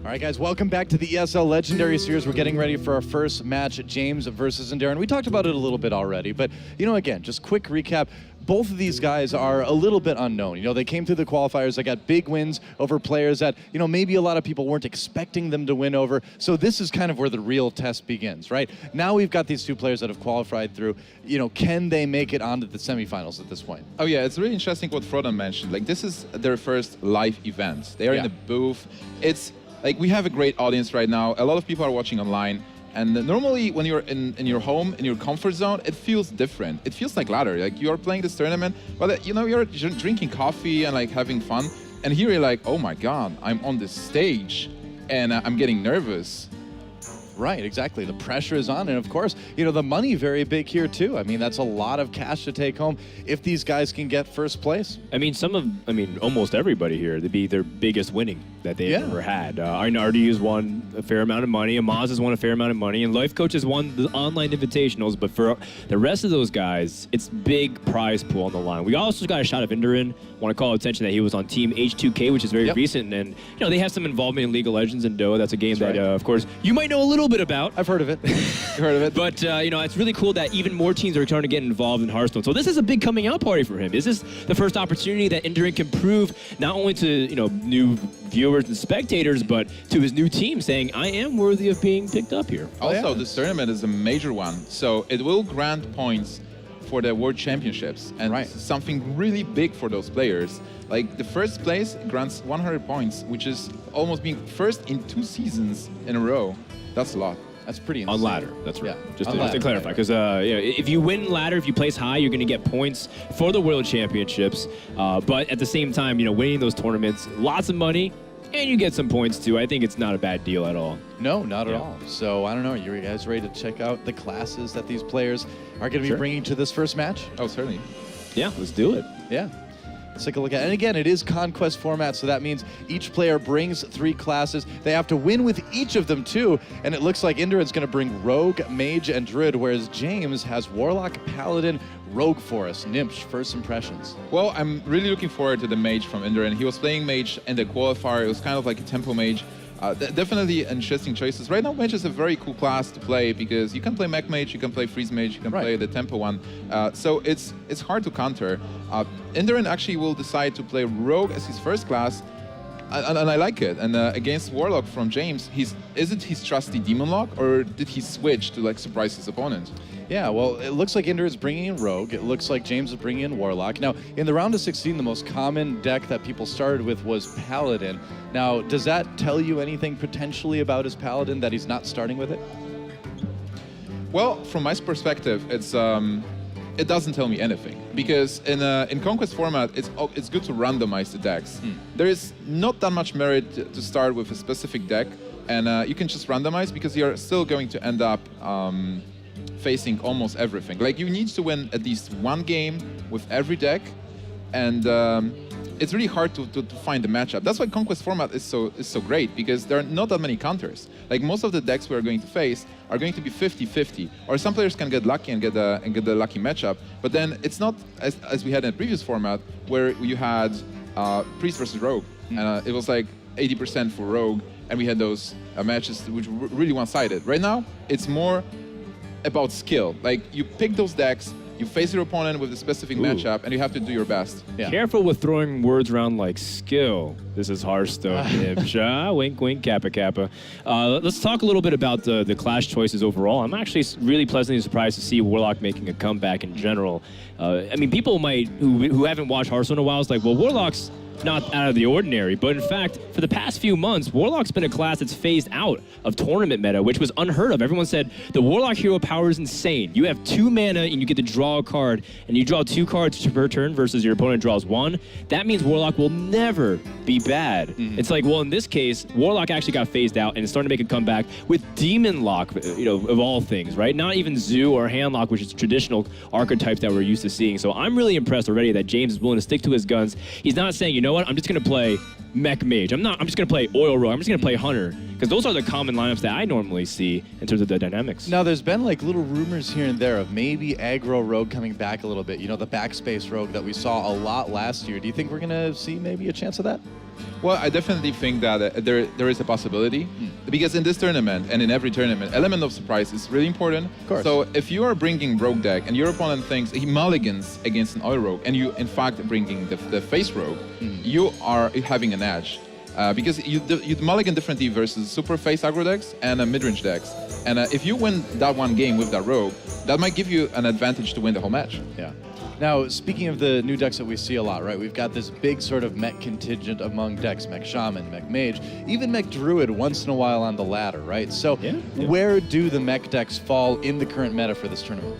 All right, guys, welcome back to the ESL Legendary Series. We're getting ready for our first match, James versus Inderen. We talked about it a little bit already, but, you know, again, just quick recap. Both of these guys are a little bit unknown. You know, they came through the qualifiers. They got big wins over players that, you know, maybe a lot of people weren't expecting them to win over. So this is kind of where the real test begins, right? Now we've got these two players that have qualified through. You know, can they make it onto the semifinals at this point? Oh yeah, it's really interesting what Frodan mentioned. Like, this is their first live event. They are in a booth. It's like, we have a great audience right now. A lot of people are watching online. And normally when you're in your home, in your comfort zone, it feels different. It feels like ladder. Like, you are playing this tournament, but you know, you're drinking coffee and like having fun. And here you're like, oh my God, I'm on this stage and I'm getting nervous. Right, exactly. The pressure is on, and of course, you know, the money very big here too. I mean, that's a lot of cash to take home if these guys can get first place. I mean, almost everybody here, to be their biggest winning that they've ever had. Arnardi has won a fair amount of money, Amaz has won a fair amount of money, and Life Coach has won the online invitationals, but for the rest of those guys, it's big prize pool on the line. We also got a shot of Inderen. Want to call attention that he was on Team H2K, which is very recent, and you know, they have some involvement in League of Legends and Dota. That's a game that, of course, you might know a little bit about. I've heard of it. You've heard of it. But, you know, it's really cool that even more teams are starting to get involved in Hearthstone. So this is a big coming out party for him. Is this the first opportunity that Inderen can prove not only to, you know, new viewers and spectators, but to his new team, saying, I am worthy of being picked up here? Also, this tournament is a major one, so it will grant points for the World Championships, and something really big for those players. Like, the first place grants 100 points, which is almost being first in 2 seasons in a row. That's a lot. That's pretty insane. On ladder, that's right. Yeah. Just to clarify, because you know, if you win ladder, if you place high, you're going to get points for the World Championships. But at the same time, you know, winning those tournaments, lots of money, and you get some points too. I think it's not a bad deal at all. No, not at all. So, I don't know, are you guys ready to check out the classes that these players are going to be bringing to this first match? Oh, certainly. Yeah, let's do it. Yeah. Let's take a look at it. And again, it is Conquest format, so that means each player brings 3 classes. They have to win with each of them too, and it looks like Inderen's going to bring Rogue, Mage, and Druid, whereas James has Warlock, Paladin, Rogue for us. Nimsh, first impressions. Well, I'm really looking forward to the Mage from Inderen. He was playing Mage in the qualifier. It was kind of like a tempo Mage. Definitely interesting choices. Right now, Mage is a very cool class to play because you can play Mech Mage, you can play Freeze Mage, you can play the tempo one. So it's hard to counter. Inderen actually will decide to play Rogue as his first class, and I like it. And against Warlock from James, is it his trusty Demon Lock, or did he switch to like surprise his opponent? Yeah, well, it looks like Inderen is bringing in Rogue. It looks like James is bringing in Warlock. Now, in the round of 16, the most common deck that people started with was Paladin. Now, does that tell you anything potentially about his Paladin, that he's not starting with it? Well, from my perspective, it doesn't tell me anything, because in Conquest format, it's good to randomize the decks. There is not that much merit to start with a specific deck, and you can just randomize because you're still going to end up facing almost everything. Like, you need to win at least 1 game with every deck, and it's really hard to find the matchup. That's why Conquest format is so great, because there are not that many counters. Like, most of the decks we are going to face are going to be 50-50, or some players can get lucky and get the lucky matchup, but then it's not as we had in the previous format, where you had Priest versus Rogue, and it was like 80% for Rogue, and we had those matches which were really one-sided. Right now, it's more about skill. Like, you pick those decks, you face your opponent with a specific matchup, and you have to do your best. Yeah. Careful with throwing words around like skill. This is Hearthstone. Wink, wink, kappa, kappa. Let's talk a little bit about the clash choices overall. I'm actually really pleasantly surprised to see Warlock making a comeback in general. I mean, people might, who haven't watched Hearthstone in a while, it's like, well, Warlock's not out of the ordinary, but in fact, for the past few months, Warlock's been a class that's phased out of tournament meta, which was unheard of. Everyone said, the Warlock hero power is insane. You have 2 mana and you get to draw a card, and you draw 2 cards per turn versus your opponent draws 1. That means Warlock will never be bad. It's like, well, in this case, Warlock actually got phased out and it's starting to make a comeback with Demon Lock, you know, of all things, right? Not even Zoo or Handlock, which is traditional archetypes that we're used to seeing. So I'm really impressed already that James is willing to stick to his guns. He's not saying, you know what, I'm just going to play Mech Mage. I'm just going to play Oil Rogue. I'm just going to play Hunter. Because those are the common lineups that I normally see in terms of the dynamics. Now, there's been like little rumors here and there of maybe aggro Rogue coming back a little bit. You know, the backspace Rogue that we saw a lot last year. Do you think we're going to see maybe a chance of that? Well, I definitely think that there is a possibility, because in this tournament and in every tournament, element of surprise is really important. Of course. So if you are bringing rogue deck and your opponent thinks he mulligans against an oil rogue, and you in fact bringing the face rogue, you are having an edge. Because you mulligan differently versus super face aggro decks and mid-range decks. And if you win that one game with that rogue, that might give you an advantage to win the whole match. Yeah. Now, speaking of the new decks that we see a lot, right? We've got this big sort of mech contingent among decks, mech shaman, mech mage, even mech druid once in a while on the ladder, right? So where do the mech decks fall in the current meta for this tournament?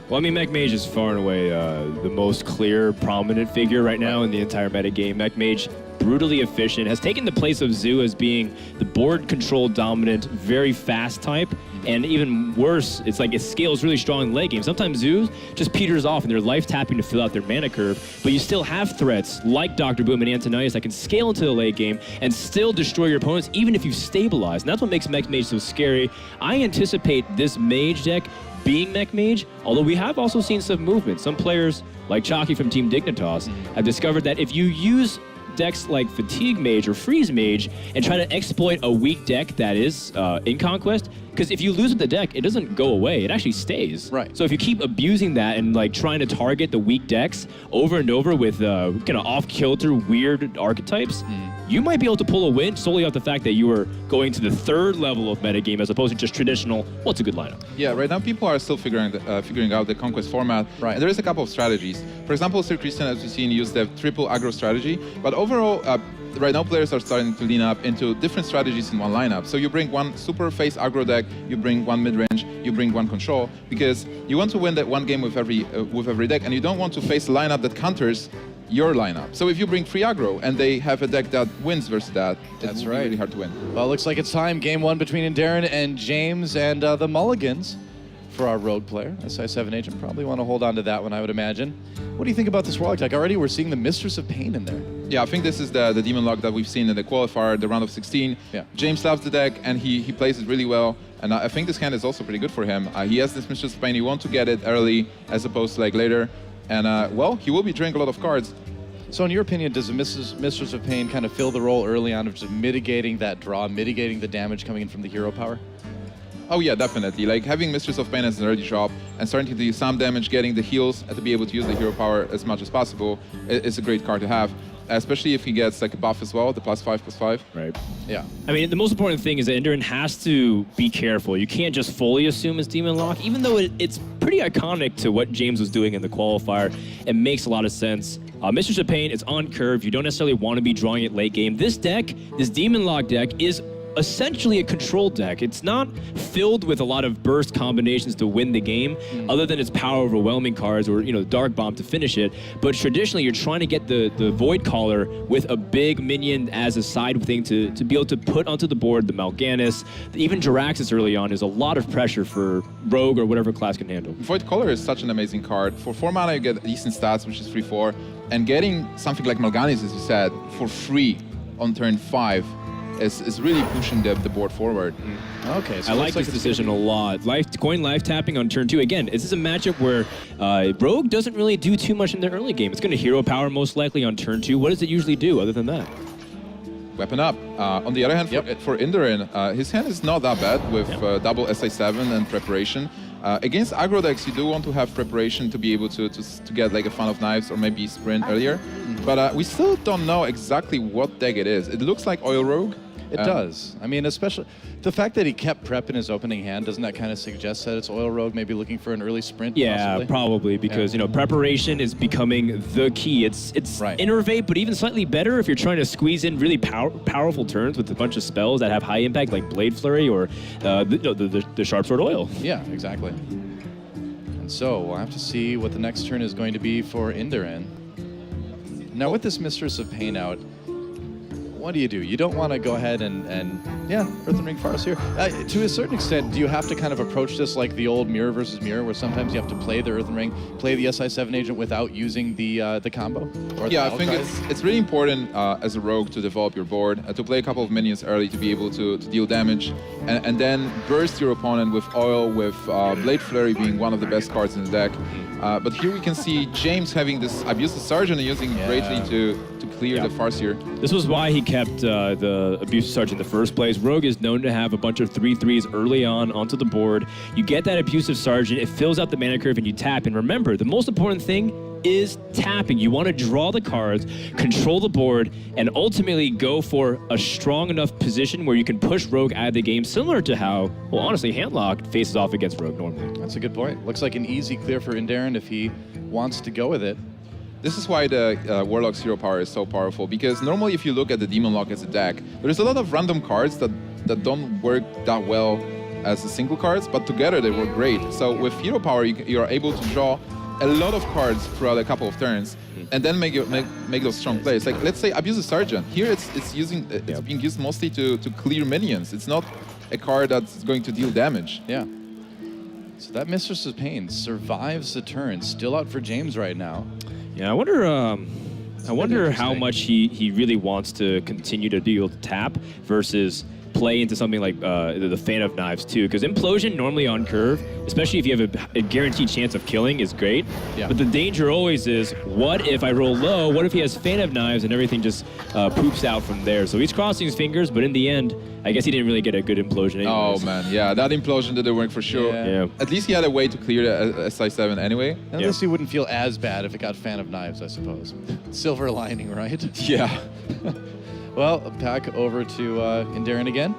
Well, I mean, Mech Mage is far and away the most clear, prominent figure right now in the entire meta game. Mech Mage, brutally efficient, has taken the place of Zoo as being the board control dominant, very fast type, and even worse, it's like it scales really strong in the late game. Sometimes Zoo just peters off and they're life tapping to fill out their mana curve, but you still have threats like Dr. Boom and Antonius that can scale into the late game and still destroy your opponents even if you've stabilized. And that's what makes Mech Mage so scary. I anticipate this Mage deck being Mech Mage, although we have also seen some movement. Some players, like Chalky from Team Dignitas, have discovered that if you use decks like Fatigue Mage or Freeze Mage and try to exploit a weak deck that is in Conquest, because if you lose with the deck, it doesn't go away, it actually stays. Right. So if you keep abusing that and like trying to target the weak decks over and over with kind of off-kilter, weird archetypes, you might be able to pull a win solely off the fact that you are going to the third level of metagame as opposed to just traditional, what's a good lineup? Yeah, right now people are still figuring out the Conquest format. Right. And there is a couple of strategies. For example, Sir Christian, as we've seen, used the triple aggro strategy. But overall, right now players are starting to lean up into different strategies in one lineup. So you bring one super face aggro deck, you bring one mid-range, you bring one control, because you want to win that one game with every deck, and you don't want to face a lineup that counters your lineup. So if you bring free aggro and they have a deck that wins versus that, That's it's right. really hard to win. Well, it looks like it's time. Game one between Inderen and James, and the mulligans for our rogue player. SI7 agent probably want to hold on to that one, I would imagine. What do you think about this Warlock deck? Already we're seeing the Mistress of Pain in there. Yeah, I think this is the demon lock that we've seen in the qualifier, the round of 16. Yeah. James loves the deck and he plays it really well. And I think this hand is also pretty good for him. He has this Mistress of Pain. He wants to get it early as opposed to like later. And well, he will be drawing a lot of cards. So in your opinion, does the Mistress of Pain kind of fill the role early on of just mitigating that draw, mitigating the damage coming in from the hero power? Oh yeah, definitely. Like having Mistress of Pain as an early drop and starting to do some damage, getting the heals to be able to use the hero power as much as possible is a great card to have. Especially if he gets like a buff as well, the +5/+5. Right. Yeah. I mean, the most important thing is that Inderen has to be careful. You can't just fully assume it's Demon Lock, even though it's pretty iconic to what James was doing in the qualifier. It makes a lot of sense. Mistress of Pain, it's on curve. You don't necessarily want to be drawing it late game. This deck, this Demon Lock deck, is essentially a control deck. It's not filled with a lot of burst combinations to win the game, other than its power overwhelming cards or, you know, Dark Bomb to finish it. But traditionally, you're trying to get the Void Caller with a big minion as a side thing to be able to put onto the board the Mal'Ganis. Even Jiraxis early on is a lot of pressure for Rogue or whatever class can handle. Void Caller is such an amazing card. For 4 mana, you get decent stats, which is 3/4. And getting something like Mal'Ganis, as you said, for free on turn 5 is really pushing the board forward. Okay, so I like this decision a lot. Coin life tapping on turn 2. Again, this is a matchup where Rogue doesn't really do too much in the early game. It's going to hero power most likely on turn 2. What does it usually do other than that? Weapon up. On the other hand, for Inderen, his hand is not that bad with double SI7 and preparation. Against aggro decks, you do want to have preparation to be able to get like a Fan of Knives or maybe sprint earlier. But we still don't know exactly what deck it is. It looks like Oil Rogue. It does. I mean, especially the fact that he kept prep in his opening hand, doesn't that kind of suggest that it's Oil Rogue maybe looking for an early sprint? Yeah, possibly? probably, because you know, preparation is becoming the key. It's Right. innervate, but even slightly better if you're trying to squeeze in really powerful turns with a bunch of spells that have high impact, like Blade Flurry or the Sharp Sword Oil. Yeah, exactly. And so we'll have to see what the next turn is going to be for Inderen. Now with this Mistress of Pain out, what do? You don't want to go ahead and yeah, Earthen Ring Farce here. To a certain extent, do you have to kind of approach this like the old Mirror versus Mirror, where sometimes you have to play the Earthen Ring, play the SI7 agent without using the combo? Or Yeah, the I think it's really important as a rogue to develop your board, to play a couple of minions early to be able to deal damage, and then burst your opponent with Oil, with Blade Flurry being one of the best cards in the deck. But here we can see James having this Abuse the Sergeant and using it greatly to to clear the Farseer. This was why he kept the Abusive Sarge in the first place. Rogue is known to have a bunch of 3/3s early on onto the board. You get that Abusive Sergeant, it fills out the mana curve, and you tap. And remember, the most important thing is tapping. You want to draw the cards, control the board, and ultimately go for a strong enough position where you can push Rogue out of the game, similar to how, well, honestly, Handlock faces off against Rogue normally. That's a good point. Looks like an easy clear for Inderen if he wants to go with it. This is why the Warlock's hero power is so powerful, because normally if you look at the Demon Lock as a deck, there's a lot of random cards that don't work that well as single cards, but together they work great. So with hero power, you're able to draw a lot of cards throughout a couple of turns, and then make those strong plays. Like, let's say Abusive Sergeant. Here it's being used mostly to clear minions. It's not a card that's going to deal damage. Yeah. So that Mistress of Pain survives the turn. Still out for James right now. Yeah, I wonder how much he really wants to continue to be able to tap versus play into something like the Fan of Knives too, because Implosion normally on curve, especially if you have a guaranteed chance of killing, is great. Yeah. But the danger always is, what if I roll low? What if he has Fan of Knives and everything just poops out from there? So he's crossing his fingers, but in the end, I guess he didn't really get a good Implosion anyways. Oh man, yeah, that Implosion didn't work for sure. Yeah. At least he had a way to clear the SI7 anyway. At least he wouldn't feel as bad if it got Fan of Knives, I suppose. Silver lining, right? Yeah. Well, back over to Inderen again.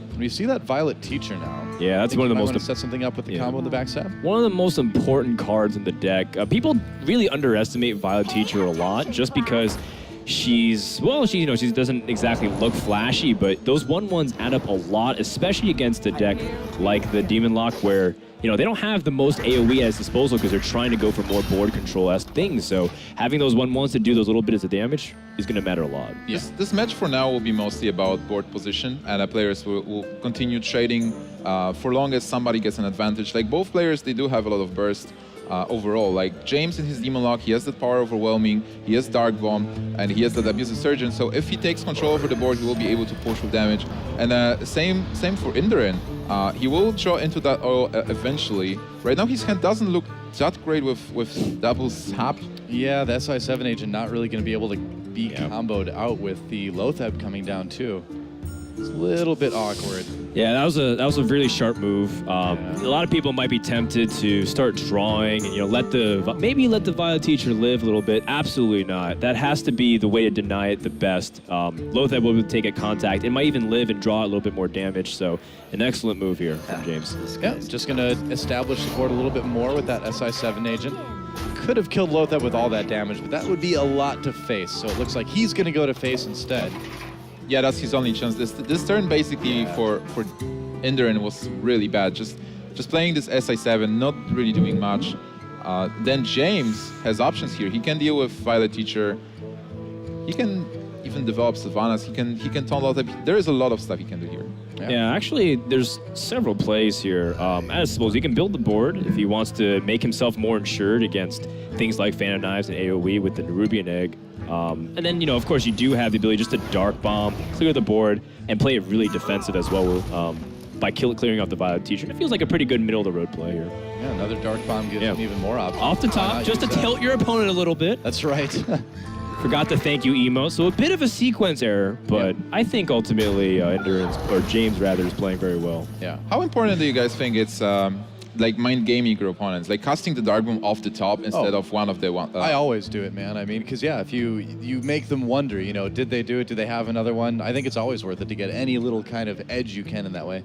And we see that Violet Teacher now. Yeah, that's one of the most. Want to set something up with the combo in the backstab. One of the most important cards in the deck. People really underestimate Violet Teacher a lot, just because she doesn't exactly look flashy, but those 1/1s add up a lot, especially against a deck like the Demon Lock, where they don't have the most AoE at its disposal because they're trying to go for more board control-esque things. So having those 1/1s to do those little bits of damage is going to matter a lot. Yeah. This match for now will be mostly about board position, and players will continue trading for long as somebody gets an advantage. Like, both players, they do have a lot of burst overall. Like, James in his Demon Lock, he has that power overwhelming, he has Dark Bomb, and he has that Abusive Surgeon. So if he takes control over the board, he will be able to push with damage. And same for Inderen. He will draw into that oil eventually. Right now his hand doesn't look that great with double sap. Yeah, the SI7 agent not really going to be able to be comboed out with the Lotheb coming down too. It's a little bit awkward. Yeah, that was a really sharp move. A lot of people might be tempted to start drawing and let the Violet Teacher live a little bit. Absolutely not. That has to be the way to deny it the best. Lotheb will take a contact. It might even live and draw a little bit more damage. So an excellent move here from James. Yeah, just going to establish the board a little bit more with that SI7 agent. Could have killed Lotheb with all that damage, but that would be a lot to face. So it looks like he's going to go to face instead. Yeah, that's his only chance. This turn basically for Inderen was really bad. Just playing this SI7, not really doing much. Then James has options here. He can deal with Violet Teacher. He can even develop Sylvanas. He can taunt Lotheb. There is a lot of stuff he can do here. Yeah, actually, there's several plays here. I suppose he can build the board if he wants to make himself more insured against things like Fan of Knives and AoE with the Nerubian Egg. And then, of course, you do have the ability just to Dark Bomb, clear the board, and play it really defensive as well by clearing off the Violet Teacher. It feels like a pretty good middle-of-the-road play here. Yeah, another Dark Bomb gives him even more options. Off the top, just to tilt your opponent a little bit. That's right. Forgot the thank you emote, so a bit of a sequence error, but I think ultimately James rather is playing very well. Yeah. How important do you guys think it's like mind gaming your opponents, like casting the Dark Bomb off the top instead of one of the one? I always do it, man. I mean, because if you make them wonder, did they do it? Do they have another one? I think it's always worth it to get any little kind of edge you can in that way.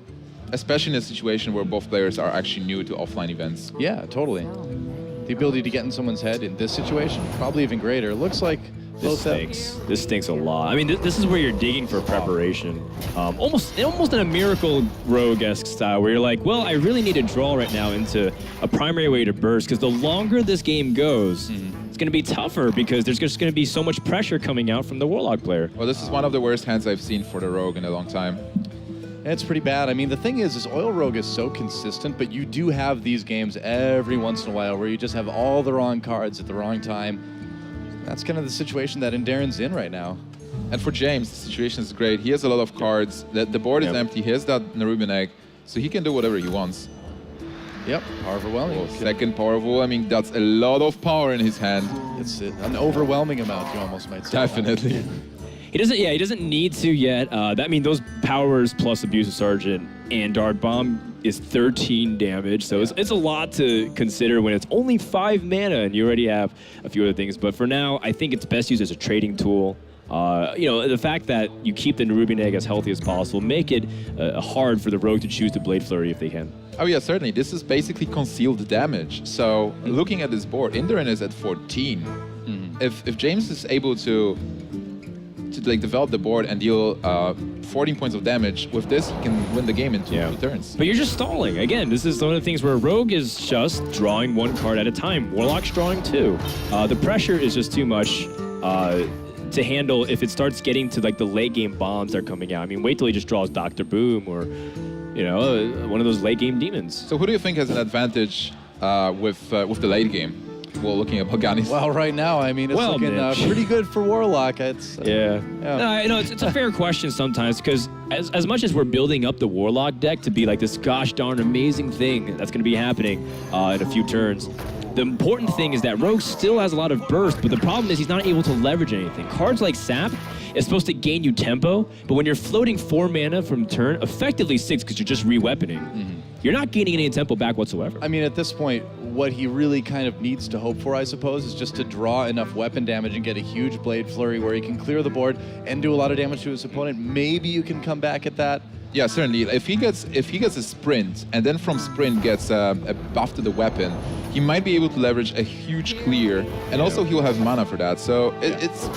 Especially in a situation where both players are actually new to offline events. Yeah, totally. The ability to get in someone's head in this situation, probably even greater. It looks like this stinks. This stinks a lot. I mean, this is where you're digging for preparation. Almost in a Miracle Rogue-esque style, where you're like, well, I really need to draw right now into a primary way to burst, because the longer this game goes, it's going to be tougher because there's just going to be so much pressure coming out from the Warlock player. Well, this is one of the worst hands I've seen for the Rogue in a long time. It's pretty bad. I mean, the thing is Oil Rogue is so consistent, but you do have these games every once in a while where you just have all the wrong cards at the wrong time. That's kind of the situation that Inderen's in right now. And for James, the situation is great. He has a lot of cards. The board is empty. He has that Nerubian Egg, so he can do whatever he wants. Yep, power overwhelming. Oh, second powerful. I mean, that's a lot of power in his hand. It's an overwhelming amount, you almost might say. Definitely. He doesn't need to yet. Those powers plus Abusive Sergeant and Dark Bomb is 13 damage, so it's a lot to consider when it's only 5 mana and you already have a few other things. But for now, I think it's best used as a trading tool. The fact that you keep the Nerubian Egg as healthy as possible, make it hard for the Rogue to choose the Blade Flurry if they can. Oh yeah, certainly. This is basically concealed damage. So looking at this board, Inderen is at 14. If James is able to develop the board and deal 14 points of damage, with this he can win the game in 2 turns. But you're just stalling. Again, this is one of the things where Rogue is just drawing 1 card at a time. Warlock's drawing 2. The pressure is just too much to handle if it starts getting to like the late game bombs that are coming out. I mean, wait till he just draws Dr. Boom or one of those late game demons. So who do you think has an advantage with the late game? Well, looking at Mal'Ganis. Well, right now, I mean, it's looking pretty good for Warlock. It's No, it's a fair question sometimes, because as much as we're building up the Warlock deck to be like this gosh darn amazing thing that's going to be happening in a few turns, the important thing is that Rogue still has a lot of burst, but the problem is he's not able to leverage anything. Cards like Sap is supposed to gain you tempo, but when you're floating 4 mana from turn, effectively 6 because you're just re-weaponing, you're not gaining any tempo back whatsoever. I mean, at this point, what he really kind of needs to hope for, I suppose, is just to draw enough weapon damage and get a huge Blade Flurry where he can clear the board and do a lot of damage to his opponent. Maybe you can come back at that. Yeah, certainly. If he gets a sprint and then from sprint gets a buff to the weapon, he might be able to leverage a huge clear, and also he'll have mana for that. So it's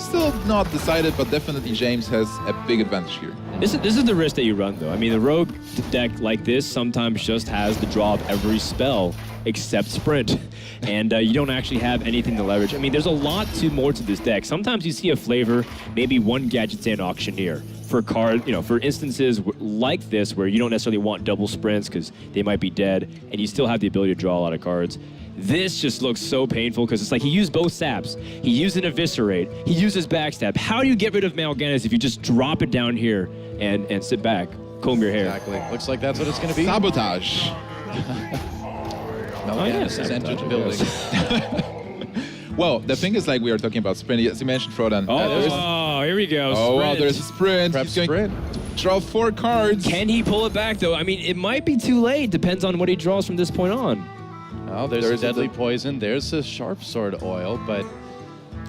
still not decided, but definitely James has a big advantage here. This is the risk that you run, though. I mean, the Rogue deck like this sometimes just has the draw of every spell except Sprint, and you don't actually have anything to leverage. I mean, there's a lot more to this deck. Sometimes you see a flavor, maybe 1 Gadget Stand Auctioneer for for instances like this where you don't necessarily want double sprints because they might be dead, and you still have the ability to draw a lot of cards. This just looks so painful because it's like he used both saps. He used an Eviscerate. He used his backstab. How do you get rid of Mal'Ganis if you just drop it down here and sit back, comb your hair? Exactly. Looks like that's what it's going to be. Sabotage. Mal'Ganis has entered the building. Well, the thing is, like we are talking about sprint, as you mentioned, Frodan. Oh, here we go. Oh, wow, Sprint. there's a sprint. Prep He's going sprint. to draw 4 cards. Can he pull it back, though? I mean, it might be too late. Depends on what he draws from this point on. Oh, there's a Deadly Poison. There's a Sharp Sword Oil, but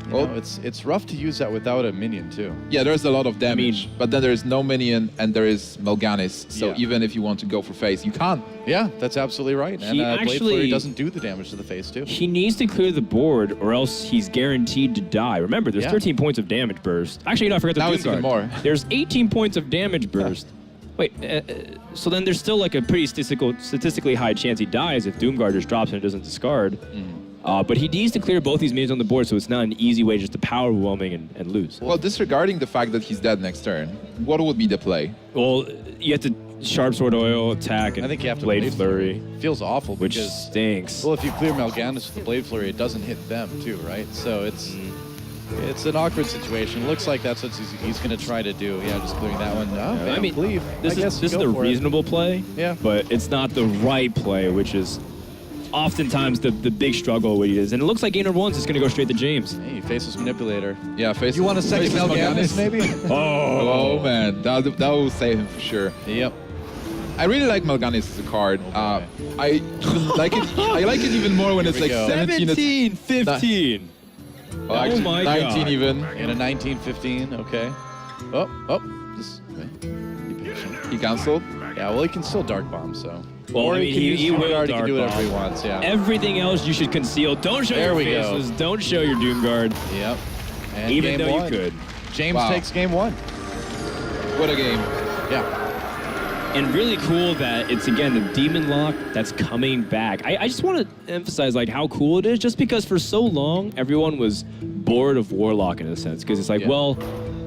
you know, it's rough to use that without a minion too. Yeah, there's a lot of damage, but then there is no minion and there is Mal'Ganis. So even if you want to go for face, you can't. Yeah, that's absolutely right. He And Blade actually- Flurry doesn't do the damage to the face too. He needs to clear the board or else he's guaranteed to die. Remember, there's 13 points of damage burst. Actually, no, I forgot the Now Doom it's even Guard. more. There's 18 points of damage burst. Wait, so then there's still like a pretty statistically high chance he dies if Doomguard just drops and it doesn't discard. But he needs to clear both these minions on the board, so it's not an easy way just to power overwhelming and lose. Well, disregarding the fact that he's dead next turn, what would be the play? Well, you have to Sharp Sword Oil, attack, and I think you have to Blade Flurry, Feels awful which because stinks. well, if you clear Mal'Ganis with the Blade Flurry, it doesn't hit them too, right? So it's an awkward situation. Looks like that's what he's going to try to do. Yeah, just clearing that one. Oh, I mean, Cleave. this I guess is go the for it. reasonable play, Yeah. but it's not the right play, which is oftentimes the big struggle with it is. And it looks like Gainer One's is going to go straight to James. Hey, Faceless Manipulator. Yeah, face. You want a second faceless Mal'Ganis, maybe? Oh man, that will save him for sure. Yep. I really like Mal'Ganis as a card. I even like it. I like it even more when it's we like go. 17, 15. Well, actually, my 19 God. even. And a 1915, okay. Just be patient. He cancelled. Yeah, well, he can still Dark Bomb, so. Well, or I mean, he can use he will Doomguard, he Dark can do whatever he Bomb. wants, yeah. Everything else you should conceal. Don't show There your we go. faces. Don't show your Doom Guard, Yep. And even game though one. you could. James Wow. takes game 1. What a game. Yeah. And really cool that it's, again, the Demon Lock that's coming back. I just want to emphasize like how cool it is, just because for so long, everyone was bored of Warlock in a sense. Because it's like, well,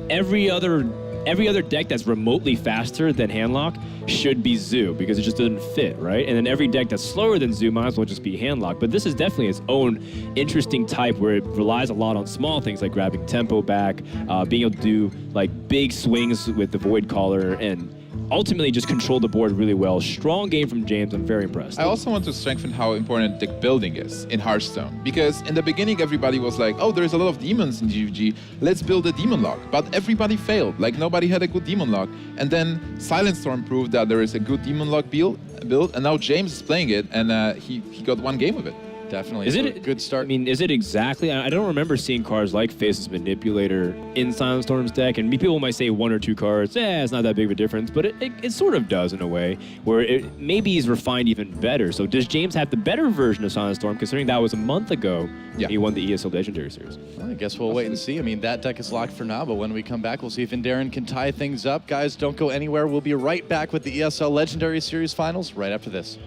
every other every other deck that's remotely faster than Handlock should be Zoo because it just doesn't fit, right? And then every deck that's slower than Zoo might as well just be Handlock. But this is definitely its own interesting type where it relies a lot on small things like grabbing tempo back, being able to do like big swings with the Void Caller, and ultimately just control the board really well. Strong game from James. I'm very impressed. I also want to strengthen how important deck building is in Hearthstone. Because in the beginning, everybody was like, oh, there's a lot of demons in GVG. Let's build a demon lock. But everybody failed. Like, nobody had a good demon lock. And then Silent Storm proved that there is a good demon lock build. And now James is playing it, and he got one game of it. Definitely. Is it a good start? I mean, is it exactly? I don't remember seeing cards like Faceless Manipulator in Silent Storm's deck, and people might say 1 or 2 cards, it's not that big of a difference, but it sort of does in a way, where maybe he's refined even better. So does James have the better version of Silent Storm, considering that was a month ago when he won the ESL Legendary Series? Well, I guess we'll wait and see. I mean, that deck is locked for now, but when we come back, we'll see if Inderen can tie things up. Guys, don't go anywhere. We'll be right back with the ESL Legendary Series Finals right after this.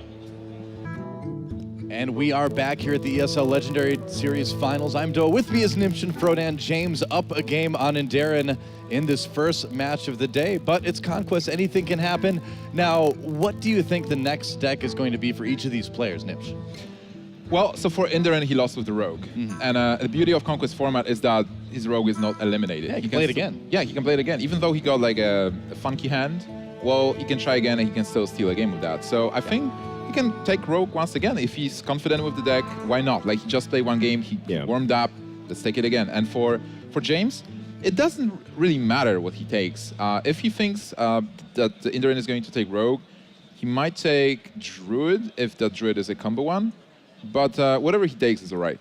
And we are back here at the ESL Legendary Series Finals. I'm Doa. With me is Nimsh and Frodan. James up a game on Inderen in this first match of the day. But it's Conquest. Anything can happen. Now, what do you think the next deck is going to be for each of these players, Nimsh? Well, so for Inderen, he lost with the Rogue. And the beauty of Conquest format is that his Rogue is not eliminated. Yeah, he can play it again. Yeah, he can play it again. Even though he got like a funky hand, well, he can try again and he can still steal a game with that. So I think he can take Rogue once again. If he's confident with the deck, why not? Like, he just played one game, he warmed up, let's take it again. And for James, it doesn't really matter what he takes. If he thinks that the Inderen is going to take Rogue, he might take Druid if that Druid is a combo one. But whatever he takes is all right.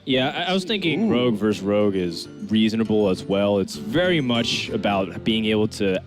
Yeah, I was thinking Rogue versus Rogue is reasonable as well. It's very much about being able to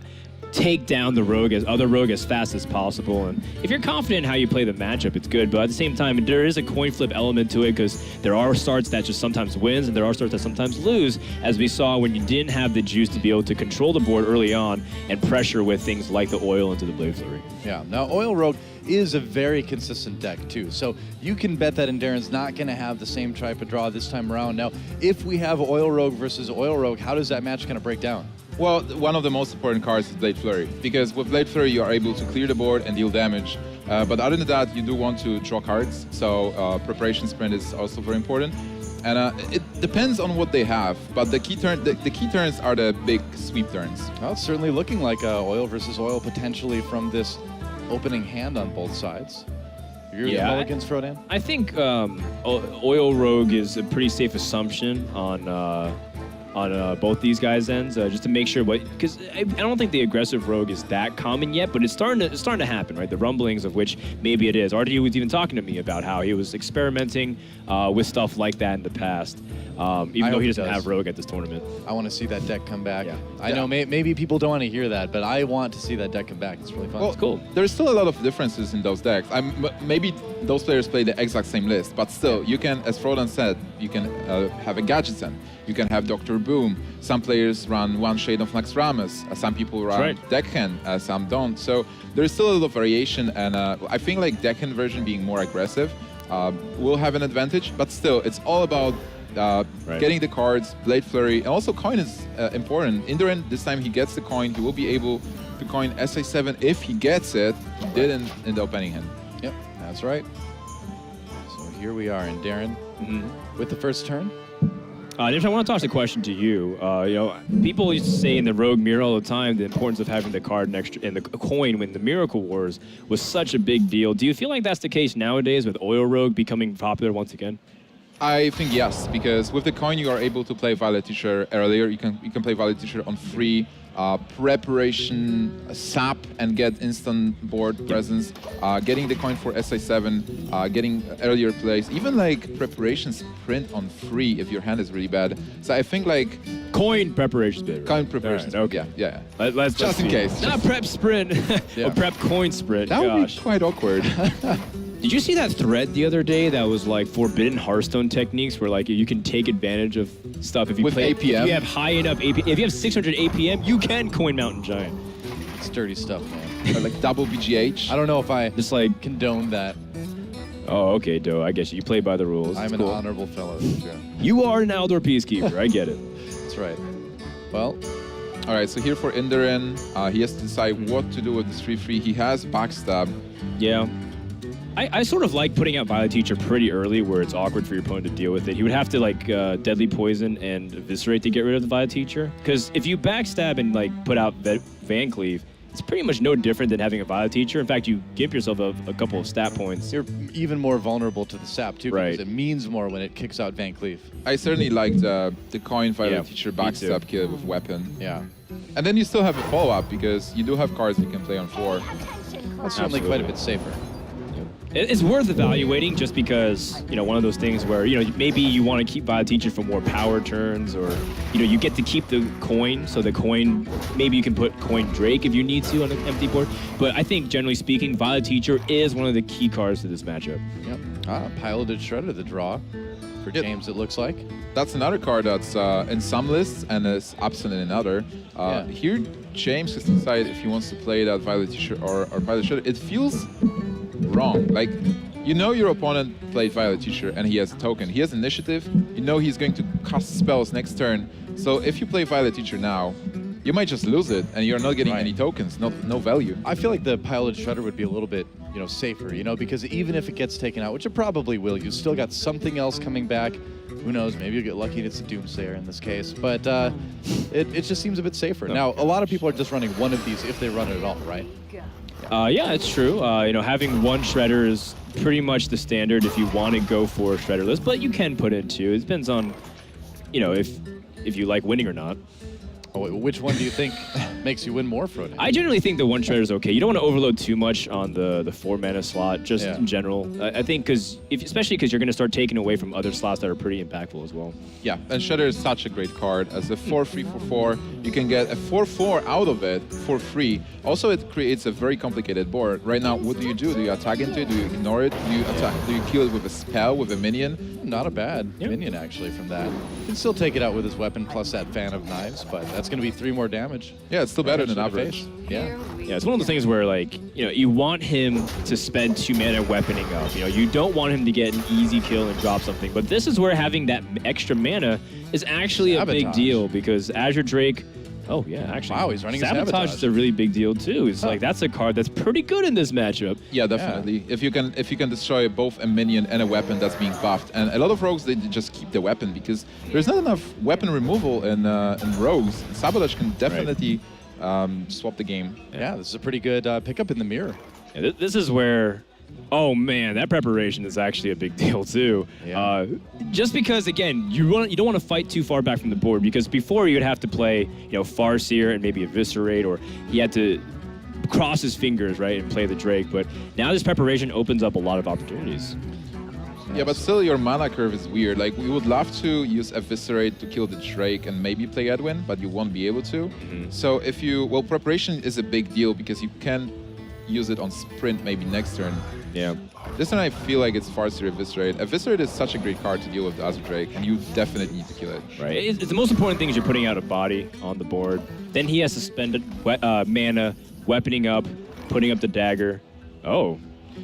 take down the other rogue as fast as possible. And if you're confident in how you play the matchup, it's good. But at the same time, there is a coin flip element to it because there are starts that just sometimes wins and there are starts that sometimes lose, as we saw when you didn't have the juice to be able to control the board early on and pressure with things like the oil into the Blade Flurry. Yeah, now Oil Rogue is a very consistent deck too. So you can bet that Inderen's not going to have the same type of draw this time around. Now, if we have Oil Rogue versus Oil Rogue, how does that match kind of break down? Well, one of the most important cards is Blade Flurry, because with Blade Flurry you are able to clear the board and deal damage. But other than that, you do want to draw cards, so Preparation Sprint is also very important. And it depends on what they have, but the key turns are the big sweep turns. Well, it's certainly looking like Oil versus Oil potentially from this opening hand on both sides. You're the mulligans, Frodan? I think Oil Rogue is a pretty safe assumption on both these guys' ends, just to make sure. Because I don't think the aggressive Rogue is that common yet, but it's starting to happen, right? The rumblings of which maybe it is. RDU was even talking to me about how he was experimenting with stuff like that in the past, even though he doesn't have Rogue at this tournament. I want to see that deck come back. Yeah. I know maybe people don't want to hear that, but I want to see that deck come back. It's really fun. Well, it's cool. There's still a lot of differences in those decks. Maybe those players play the exact same list, but still, you can, as Frodan said, you can have a Gadgetzan. You can have Dr. Boom. Some players run one shade of Naxxramas. Some people run Deckhand, some don't. So there's still a lot of variation, and I think like Deckhand version being more aggressive will have an advantage, but still, it's all about getting the cards, Blade Flurry, and also coin is important. Inderen, this time he gets the coin, he will be able to coin SA7 if he gets it. He did in the opening hand. Yep, that's right. So here we are, Inderen, with the first turn. Nimsh, I want to toss a question to you. People used to say in the Rogue mirror all the time the importance of having the card next and the coin when the Miracle Wars was such a big deal. Do you feel like that's the case nowadays with Oil Rogue becoming popular once again? I think yes, because with the coin you are able to play Violet Teacher earlier. You can play Violet Teacher on free preparation sap and get instant board presence. Getting the coin for SA7, getting earlier plays, even like preparation sprint on free if your hand is really bad. So I think like coin preparation sprint. Coin preparation. Right, okay. Yeah. Let's just in case. Not prep sprint. Or prep coin sprint. That would be quite awkward. Did you see that thread the other day that was like forbidden Hearthstone techniques where like you can take advantage of stuff if you with play APM? If you have high enough APM, if you have 600 APM, you can coin Mountain Giant. It's dirty stuff, man. Like double BGH. I don't know if I just like condone that. Oh, okay, Doe. I guess you play by the rules. I'm an honorable fellow. Sure. You are an Aldor Peacekeeper. I get it. That's right. Well, All right, so here for Inderen, he has to decide what to do with this 3-3. He has backstab. Yeah. I sort of like putting out Violet Teacher pretty early where it's awkward for your opponent to deal with it. He would have to like Deadly Poison and Eviscerate to get rid of the Violet Teacher. Because if you backstab and like put out Van Cleave, it's pretty much no different than having a Violet Teacher. In fact, you give yourself a couple of stat points. You're even more vulnerable to the sap too, Right. because it means more when it kicks out Van Cleef. I certainly like the coin Violet Teacher me too. backstab kill with weapon. Yeah. And then you still have a follow-up because you do have cards you can play on 4. That's certainly quite a bit safer. It's worth evaluating just because, you know, one of those things where, you know, maybe you want to keep Violet Teacher for more power turns or, you know, you get to keep the coin. So the coin, maybe you can put Coin Drake if you need to on an empty board. But I think, generally speaking, Violet Teacher is one of the key cards to this matchup. Yep. Piloted Shredder, the draw for James, it looks like. That's another card that's in some lists and is absent in another. Here, James has to decide if he wants to play that Violet Teacher or Pilot Shredder. It feels wrong. Like, you know your opponent played Violet Teacher and he has a token. He has initiative. You know he's going to cast spells next turn. So if you play Violet Teacher now, you might just lose it and you're not getting any tokens, no value. I feel like the Piloted Shredder would be a little bit, you know, safer, you know, because even if it gets taken out, which it probably will, you still got something else coming back. Who knows? Maybe you'll get lucky and it's a Doomsayer in this case. But it just seems a bit safer. Now, a lot of people are just running one of these if they run it at all, right? Yeah, it's true. You know, having one Shredder is pretty much the standard if you want to go for a Shredder list, but you can put in 2. It depends on, you know, if you like winning or not. Oh, which one do you think makes you win more for it? I generally think the one Shredder is okay. You don't want to overload too much on the 4 mana slot, just in general. I think especially because you're going to start taking away from other slots that are pretty impactful as well. Yeah, and Shredder is such a great card. As a 4/3/4/4, you can get a 4/4 out of it for free. Also, it creates a very complicated board. Right now, what do? Do you attack into it? Do you ignore it? Do you attack? Do you kill it with a spell, with a minion? Not a bad minion, actually, from that. You can still take it out with his weapon plus that Fan of Knives, but that's going to be 3 more damage. Yeah, it's still better than average. Yeah. Yeah, it's one of those things where, like, you know, you want him to spend 2 mana weaponing up. You know, you don't want him to get an easy kill and drop something. But this is where having that extra mana is actually a big deal because Azure Drake. Oh yeah, actually. Wow, he's running Sabotage is a really big deal too. It's like that's a card that's pretty good in this matchup. Yeah, definitely. If you can destroy both a minion and a weapon that's being buffed, and a lot of rogues they just keep the weapon because there's not enough weapon removal in rogues. Sabotage can definitely swap the game. Yeah, this is a pretty good pickup in the mirror. Yeah, this is where. Oh man, that preparation is actually a big deal too. Yeah. Just because, again, you don't want to fight too far back from the board because before you'd have to play, you know, Farseer and maybe Eviscerate, or he had to cross his fingers, right, and play the Drake. But now this preparation opens up a lot of opportunities. Yeah, but still your mana curve is weird. Like, we would love to use Eviscerate to kill the Drake and maybe play Edwin, but you won't be able to. So if you, well, preparation is a big deal because you can use it on sprint maybe next turn. Yeah. This one I feel like it's Farseer Eviscerate. Eviscerate is such a great card to deal with Azure Drake, and you definitely need to kill it. Right. It's the most important thing is you're putting out a body on the board. Then he has to spend mana, weaponing up, putting up the dagger. Oh.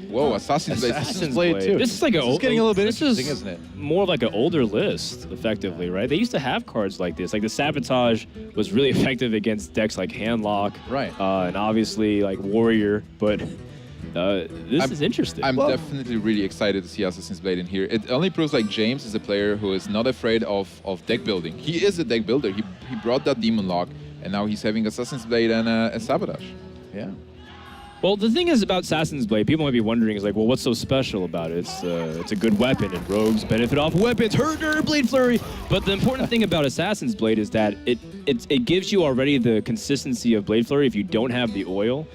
Whoa, Assassin's Blade. Assassin's Blade too. This is like This is getting a little bit interesting, isn't it? More of like an older list, effectively, right? They used to have cards like this. Like the Sabotage was really effective against decks like Handlock, right? And obviously like Warrior, but this is interesting. I'm definitely really excited to see Assassin's Blade in here. It only proves like James is a player who is not afraid of deck building. He is a deck builder. He brought that Demon Lock, and now he's having Assassin's Blade and a Sabotage. Yeah. Well, the thing is about Assassin's Blade, people might be wondering, is like, well, what's so special about it? It's a good weapon, and rogues benefit off weapons. Herder, Blade Flurry. But the important thing about Assassin's Blade is that it gives you already the consistency of Blade Flurry if you don't have the oil.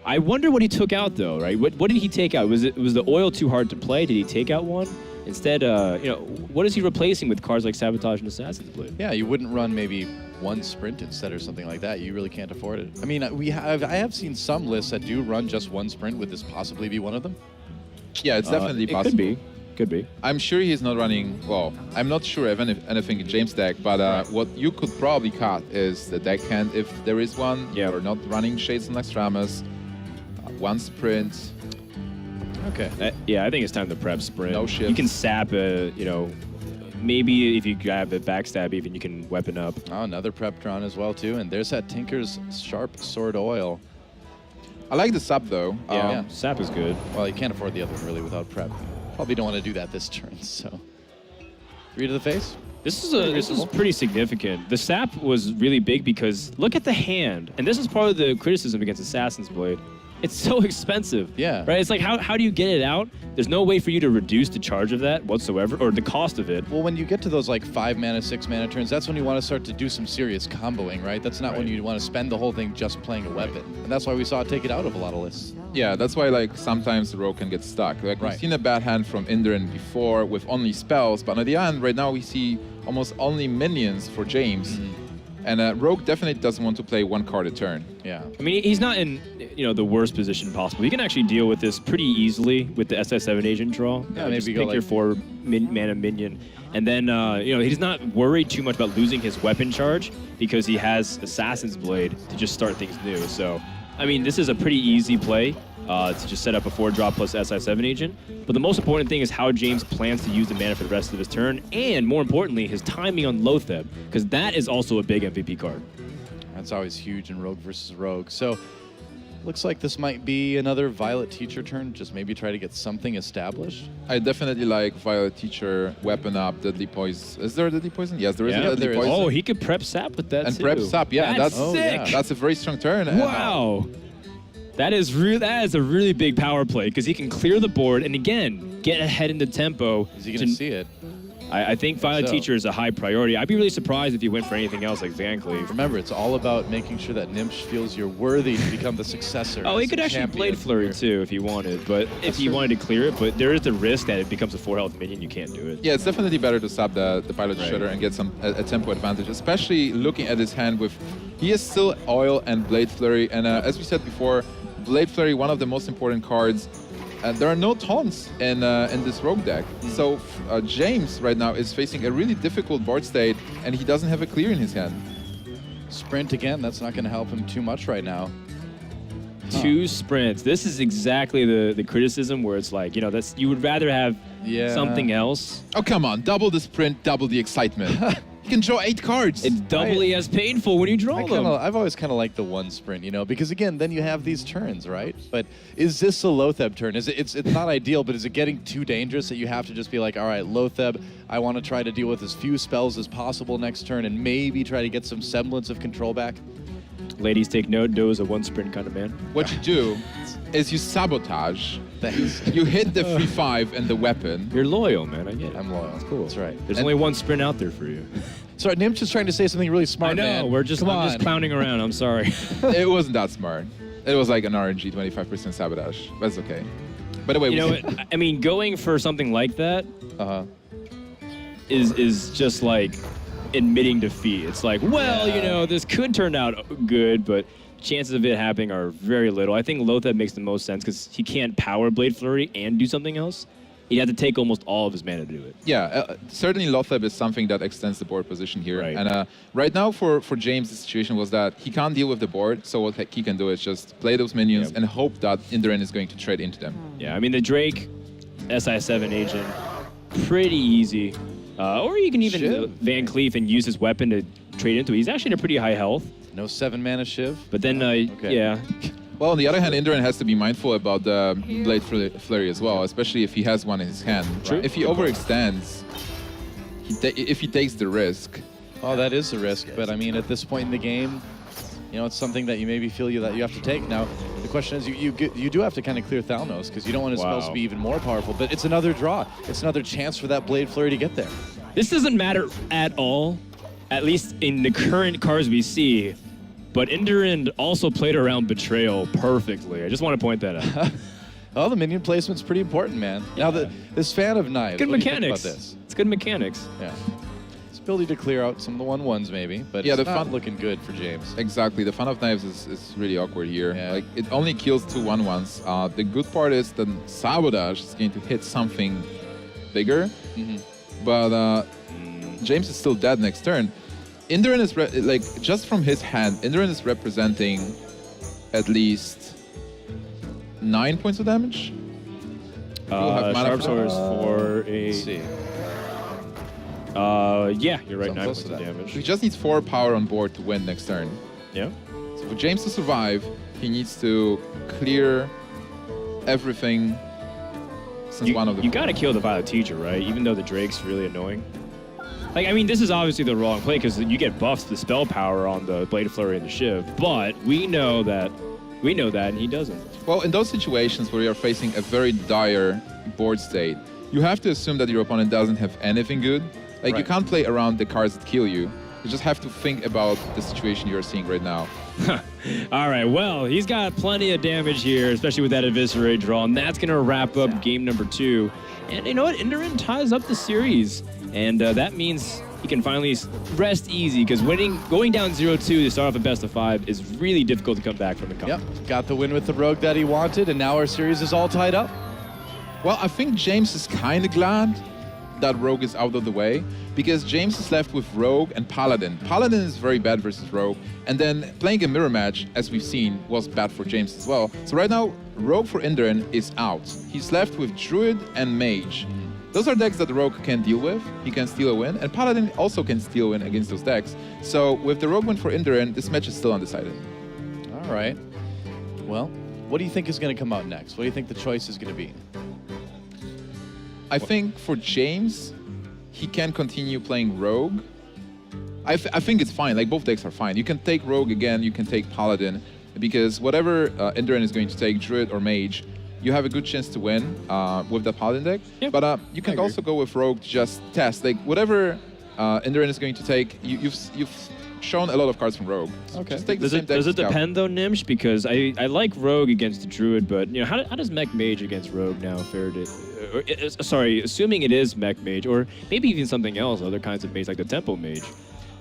I wonder what he took out, though, right? What did he take out? Was the oil too hard to play? Did he take out one? Instead, you know, what is he replacing with cards like Sabotage and Assassin's Blade? Yeah, you wouldn't run maybe one sprint instead or something like that. You really can't afford it. I mean, I have seen some lists that do run just one sprint. Would this possibly be one of them? Yeah, it's definitely possible. Could be. I'm sure he's not running, well, I'm not sure if anything in James' deck, but what you could probably cut is the deck hand if there is one. Yeah. Or not running Shades and Extramas. One sprint. Okay. Yeah, I think it's time to prep sprint. No shift. You can sap, you know, maybe if you grab a backstab, even you can weapon up. Oh, another prep drawn as well, too. And there's that Tinker's Sharp Sword Oil. I like the sub though. Yeah. Sap is good. Well, you can't afford the other one really without prep. Probably don't want to do that this turn, so. 3 to the face? This is pretty significant. The sap was really big because look at the hand, and this is part of the criticism against Assassin's Blade. It's so expensive. Yeah. Right? It's like, how do you get it out? There's no way for you to reduce the charge of that whatsoever, or the cost of it. Well, when you get to those like 5 mana, 6 mana turns, that's when you want to start to do some serious comboing, right? That's not when you want to spend the whole thing just playing a weapon. And that's why we saw it take it out of a lot of lists. Yeah, that's why like sometimes the rogue can get stuck. Like we've seen a bad hand from Inderen before with only spells, but on the other hand, right now we see almost only minions for James. And rogue definitely doesn't want to play 1 card a turn. Yeah. I mean, he's not in the worst position possible. You can actually deal with this pretty easily with the SI7 agent draw. Yeah, maybe just go pick your 4 mana minion, and then he's not worried too much about losing his weapon charge because he has Assassin's Blade to just start things new. So, I mean, this is a pretty easy play to just set up a 4-drop plus SI7 agent. But the most important thing is how James plans to use the mana for the rest of his turn, and more importantly, his timing on Lotheb, because that is also a big MVP card. That's always huge in Rogue versus Rogue. So, looks like this might be another Violet Teacher turn. Just maybe try to get something established. I definitely like Violet Teacher, weapon up, Deadly Poison. Is there a Deadly Poison? Yes, there is a Deadly Poison. Oh, he could prep sap with that and too. prep sap, yeah. That's sick. Yeah. That's a very strong turn. Wow. That is a really big power play because he can clear the board and again get ahead in the tempo. Is he going to see it? I think Violet Teacher is a high priority. I'd be really surprised if he went for anything else like Van Cleave. Remember, it's all about making sure that Gnimsh feels you're worthy to become the successor. Oh, he could actually Blade Flurry too if he wanted, but if he wanted to clear it, but there is the risk that it becomes a 4-health minion, you can't do it. Yeah, it's definitely better to sub the Pilot Shredder and get a tempo advantage, especially looking at his hand with, he has still Oil and Blade Flurry, and as we said before, Blade Flurry, one of the most important cards. There are no taunts in this rogue deck. So James right now is facing a really difficult board state, and he doesn't have a clear in his hand. Sprint again, that's not going to help him too much right now. 2 sprints. This is exactly the criticism where it's like, that's you would rather have something else. Oh, come on. Double the sprint, double the excitement. You can draw 8 cards. It's doubly as painful when you draw them. I've always kind of liked the 1 sprint, because again, then you have these turns, right? But is this a Lotheb turn? It's not ideal, but is it getting too dangerous that you have to just be like, all right, Lotheb, I want to try to deal with as few spells as possible next turn and maybe try to get some semblance of control back? Ladies, take note, Doe is a 1 sprint kind of man. What you do is you sabotage. Thanks. You hit the 3/5 and the weapon. You're loyal, man. I get it. I'm loyal. It's cool. That's right. There's only 1 sprint out there for you. Sorry, Gnimsh is trying to say something really smart, I know. man. I'm just clowning around. I'm sorry. It wasn't that smart. It was like an RNG 25% sabotage. That's okay. By the way, I mean, going for something like that is just like admitting defeat. It's like, well, this could turn out good, but chances of it happening are very little. I think Lotheb makes the most sense because he can't power Blade Flurry and do something else. He'd have to take almost all of his mana to do it. Yeah, certainly Lotheb is something that extends the board position here. Right. And right now for James, the situation was that he can't deal with the board, so what he can do is just play those minions and hope that Inderen is going to trade into them. Yeah, I mean, the Drake SI7 agent, pretty easy. Or you can even Van Cleef and use his weapon to trade into it. He's actually in a pretty high health. No 7 mana Shiv. But then, yeah. Well, on the other hand, Inderen has to be mindful about the Blade Flurry as well, especially if he has one in his hand. True. If he overextends, if he takes the risk. Oh, that is a risk, but I mean, at this point in the game, it's something that you maybe feel that you have to take. Now, the question is, you do have to kind of clear Thalnos because you don't want his spells to be even more powerful. But it's another draw. It's another chance for that Blade Flurry to get there. This doesn't matter at all, at least in the current cards we see. But Inderen also played around Betrayal perfectly. I just want to point that out. Oh, the minion placement's pretty important, man. Yeah. Now, this fan of knives, Good what mechanics. do you think about this? It's good mechanics. Yeah. It's ability to clear out some of the 1/1s maybe, but Yeah, it's the not fun- looking good for James. Exactly, the Fan of Knives is really awkward here. Yeah. Like, it only kills 2 1/1s. The good part is the Sabotage is going to hit something bigger, but James is still dead next turn. Inderen is, just from his hand, Inderen is representing at least 9 points of damage. We'll have mana Sharp for Swords for a... Let's see. Yeah, you're right. So 9 close points to of that. damage. He just needs 4 power on board to win next turn. Yeah. So for James to survive, he needs to clear everything since one of the You gotta kill the Violet Teacher, right? Even though the Drake's really annoying. Like, I mean, this is obviously the wrong play because you get buffs to the spell power on the Blade Flurry and the Shiv, but we know that, and he doesn't. Well, in those situations where you're facing a very dire board state, you have to assume that your opponent doesn't have anything good. Like, you Right. can't play around the cards that kill you. You just have to think about the situation you're seeing right now. All right, well, he's got plenty of damage here, especially with that Eviscerate draw, and that's going to wrap up game number 2. And you know what? Inderen ties up the series, and that means he can finally rest easy, because going down 0-2 to start off a best of 5 is really difficult to come back from the comeback. Yep, got the win with the Rogue that he wanted, and now our series is all tied up. Well, I think James is kind of glad that Rogue is out of the way, because James is left with Rogue and Paladin. Paladin is very bad versus Rogue, and then playing a mirror match, as we've seen, was bad for James as well. So right now, Rogue for Inderen is out. He's left with Druid and Mage. Those are decks that Rogue can deal with. He can steal a win, and Paladin also can steal a win against those decks. So with the Rogue win for Inderen, this match is still undecided. All right. Well, what do you think is going to come out next? What do you think the choice is going to be? I think for James, he can continue playing Rogue. I think it's fine. Like, both decks are fine. You can take Rogue again, you can take Paladin, because whatever Inderen is going to take, Druid or Mage, you have a good chance to win with the Paladin deck. Yep. But you can also go with Rogue to just test. Like, whatever Inderen is going to take, you've shown a lot of cards from Rogue. So Okay. just take the Does same it deck to scout. depend though, Nimsh? Because I like Rogue against the Druid, but you know how does Mech Mage against Rogue now fare to? Sorry, assuming it is Mech Mage, or maybe even something else, other kinds of mage like the Tempo Mage.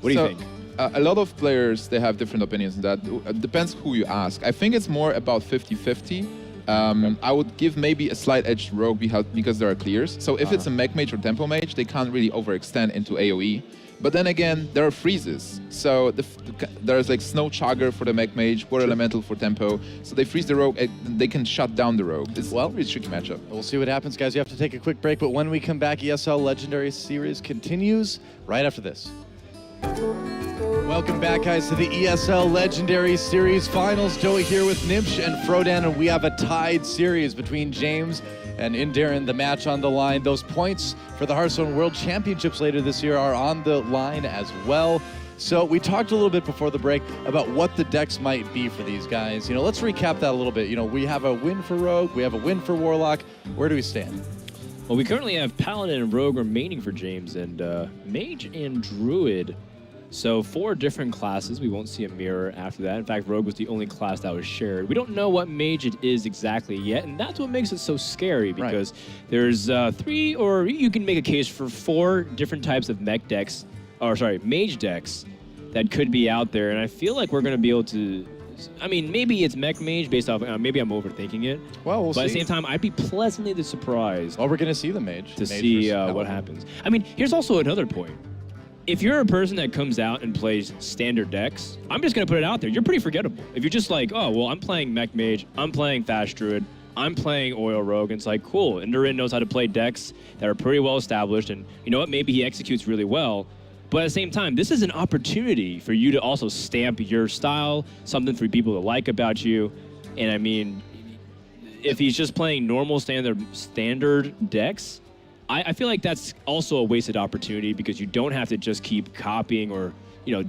What do you think? A lot of players, they have different opinions on that. It depends who you ask. I think it's more about 50-50. I would give maybe a slight edge to Rogue because there are clears. So if it's a Mech Mage or Tempo Mage, they can't really overextend into AoE. But then again, there are freezes. So there's like Snow Chugger for the Mech Mage, Water Elemental for Tempo. So they freeze the Rogue, and they can shut down the Rogue. It's a really tricky matchup. We'll see what happens, guys. You have to take a quick break, but when we come back, ESL Legendary Series continues right after this. Welcome back, guys, to the ESL Legendary Series Finals. Joey here with Nimsh and Frodan, and we have a tied series between James and Inderen. The match on the line. Those points for the Hearthstone World Championships later this year are on the line as well. So we talked a little bit before the break about what the decks might be for these guys. You know, let's recap that a little bit. You know, we have a win for Rogue, we have a win for Warlock. Where do we stand? Well, we currently have Paladin and Rogue remaining for James, and Mage and Druid. So 4 different classes. We won't see a mirror after that. In fact, Rogue was the only class that was shared. We don't know what mage it is exactly yet, and that's what makes it so scary, because there's 3, or you can make a case for 4 different types of mage decks that could be out there, and I feel like we're going to be able to. I mean, maybe it's mech mage based off. Maybe I'm overthinking it. Well, we'll but at see. the same time, I'd be pleasantly surprised Well, we're going to see the mage. to Mage see versus what Paladin. happens. I mean, here's also another point. If you're a person that comes out and plays standard decks, I'm just going to put it out there. You're pretty forgettable. If you're just like, oh, well, I'm playing Mech Mage, I'm playing Fast Druid, I'm playing Oil Rogue, and it's like, cool. Inderen knows how to play decks that are pretty well established, and you know what? Maybe he executes really well. But at the same time, this is an opportunity for you to also stamp your style, something for people to like about you. And I mean, if he's just playing normal standard decks, I feel like that's also a wasted opportunity, because you don't have to just keep copying or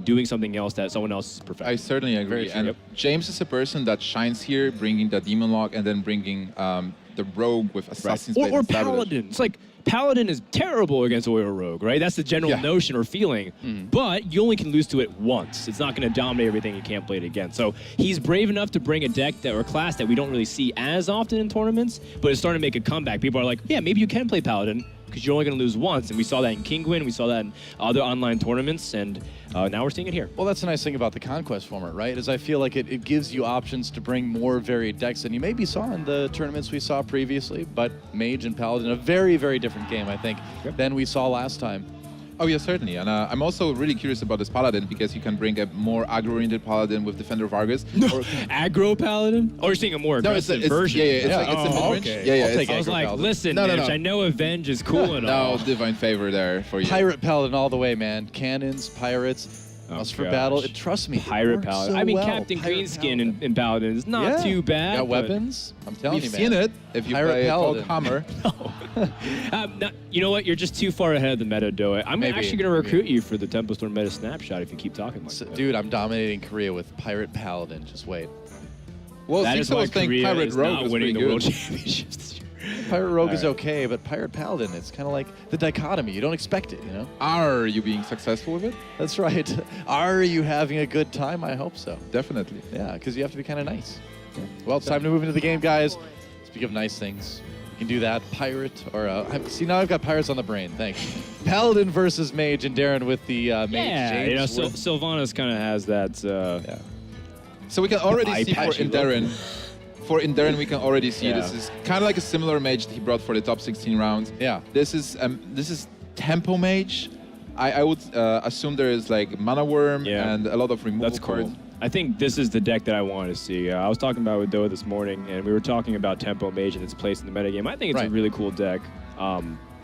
doing something else that someone else is perfect. I certainly agree. And Yep. James is a person that shines here, bringing the Demon Lock and then bringing the Rogue with Assassin's Blade Or and Sabotage. Paladin. It's like Paladin is terrible against Oil Rogue, right? That's the general notion or feeling. But you only can lose to it once. It's not going to dominate everything. You can't play it again. So he's brave enough to bring a deck or a class that we don't really see as often in tournaments, but it's starting to make a comeback. People are like, yeah, maybe you can play Paladin, because you're only going to lose once. And we saw that in Kingwin. We saw that in other online tournaments. And now we're seeing it here. Well, that's the nice thing about the Conquest format, right? Is I feel like it gives you options to bring more varied decks than you maybe saw in the tournaments we saw previously. But Mage and Paladin, a very, very different game, I think, than we saw last time. Oh yeah, certainly. And I'm also really curious about this Paladin because you can bring a more aggro-oriented Paladin with Defender of Argus. Aggro Paladin? Or you're saying a more aggressive version? Yeah, it's like it's a mid-range. Okay. Yeah, I'll take I was Aggro like, Paladin. listen, No, Mitch, I know Avenge is cool and all. No, divine favor there for you. Pirate Paladin all the way, man. Cannons, pirates, must for gosh. battle. Trust me. it Pirate works Paladin. so I mean, well. Captain Pirate Greenskin in Paladin is not too bad. Got but- weapons. I'm telling We've you, seen man. it if you Pirate play Paladin. Hammer. You know what? You're just too far ahead of the meta, Doe. I'm Maybe, actually going to maybe. recruit you for the Temple Storm meta snapshot if you keep talking like that. Dude, I'm dominating Korea with Pirate Paladin. Just wait. Well, That is Sixo why was playing Korea Pirate is Rogue not was winning pretty the World good. Championships this year. Pirate Rogue is All okay, but Pirate Paladin, it's kind of like the dichotomy. You don't expect it, you know? Are you being successful with it? That's right. Are you having a good time? I hope so. Definitely. Yeah, because you have to be kind of nice. Well, it's time to move into the game, guys. Speak of nice things, you can do that. Pirate, or see, now I've got pirates on the brain. Thanks. Paladin versus Mage, and Darren with the Mage. Yeah, you know, James. Sylvanas kind of has that. Yeah. So we can already Eye see for patchy look. Inderen. For Inderen, we can already see Yeah. this is kind of like a similar mage that he brought for the top 16 rounds. Yeah. This is tempo mage. I would assume there is like mana worm Yeah. and a lot of removal That's cool. cards. I think this is the deck that I wanted to see. I was talking about it with Doa this morning, and we were talking about Tempo Mage and its place in the metagame. I think it's Right. a really cool deck,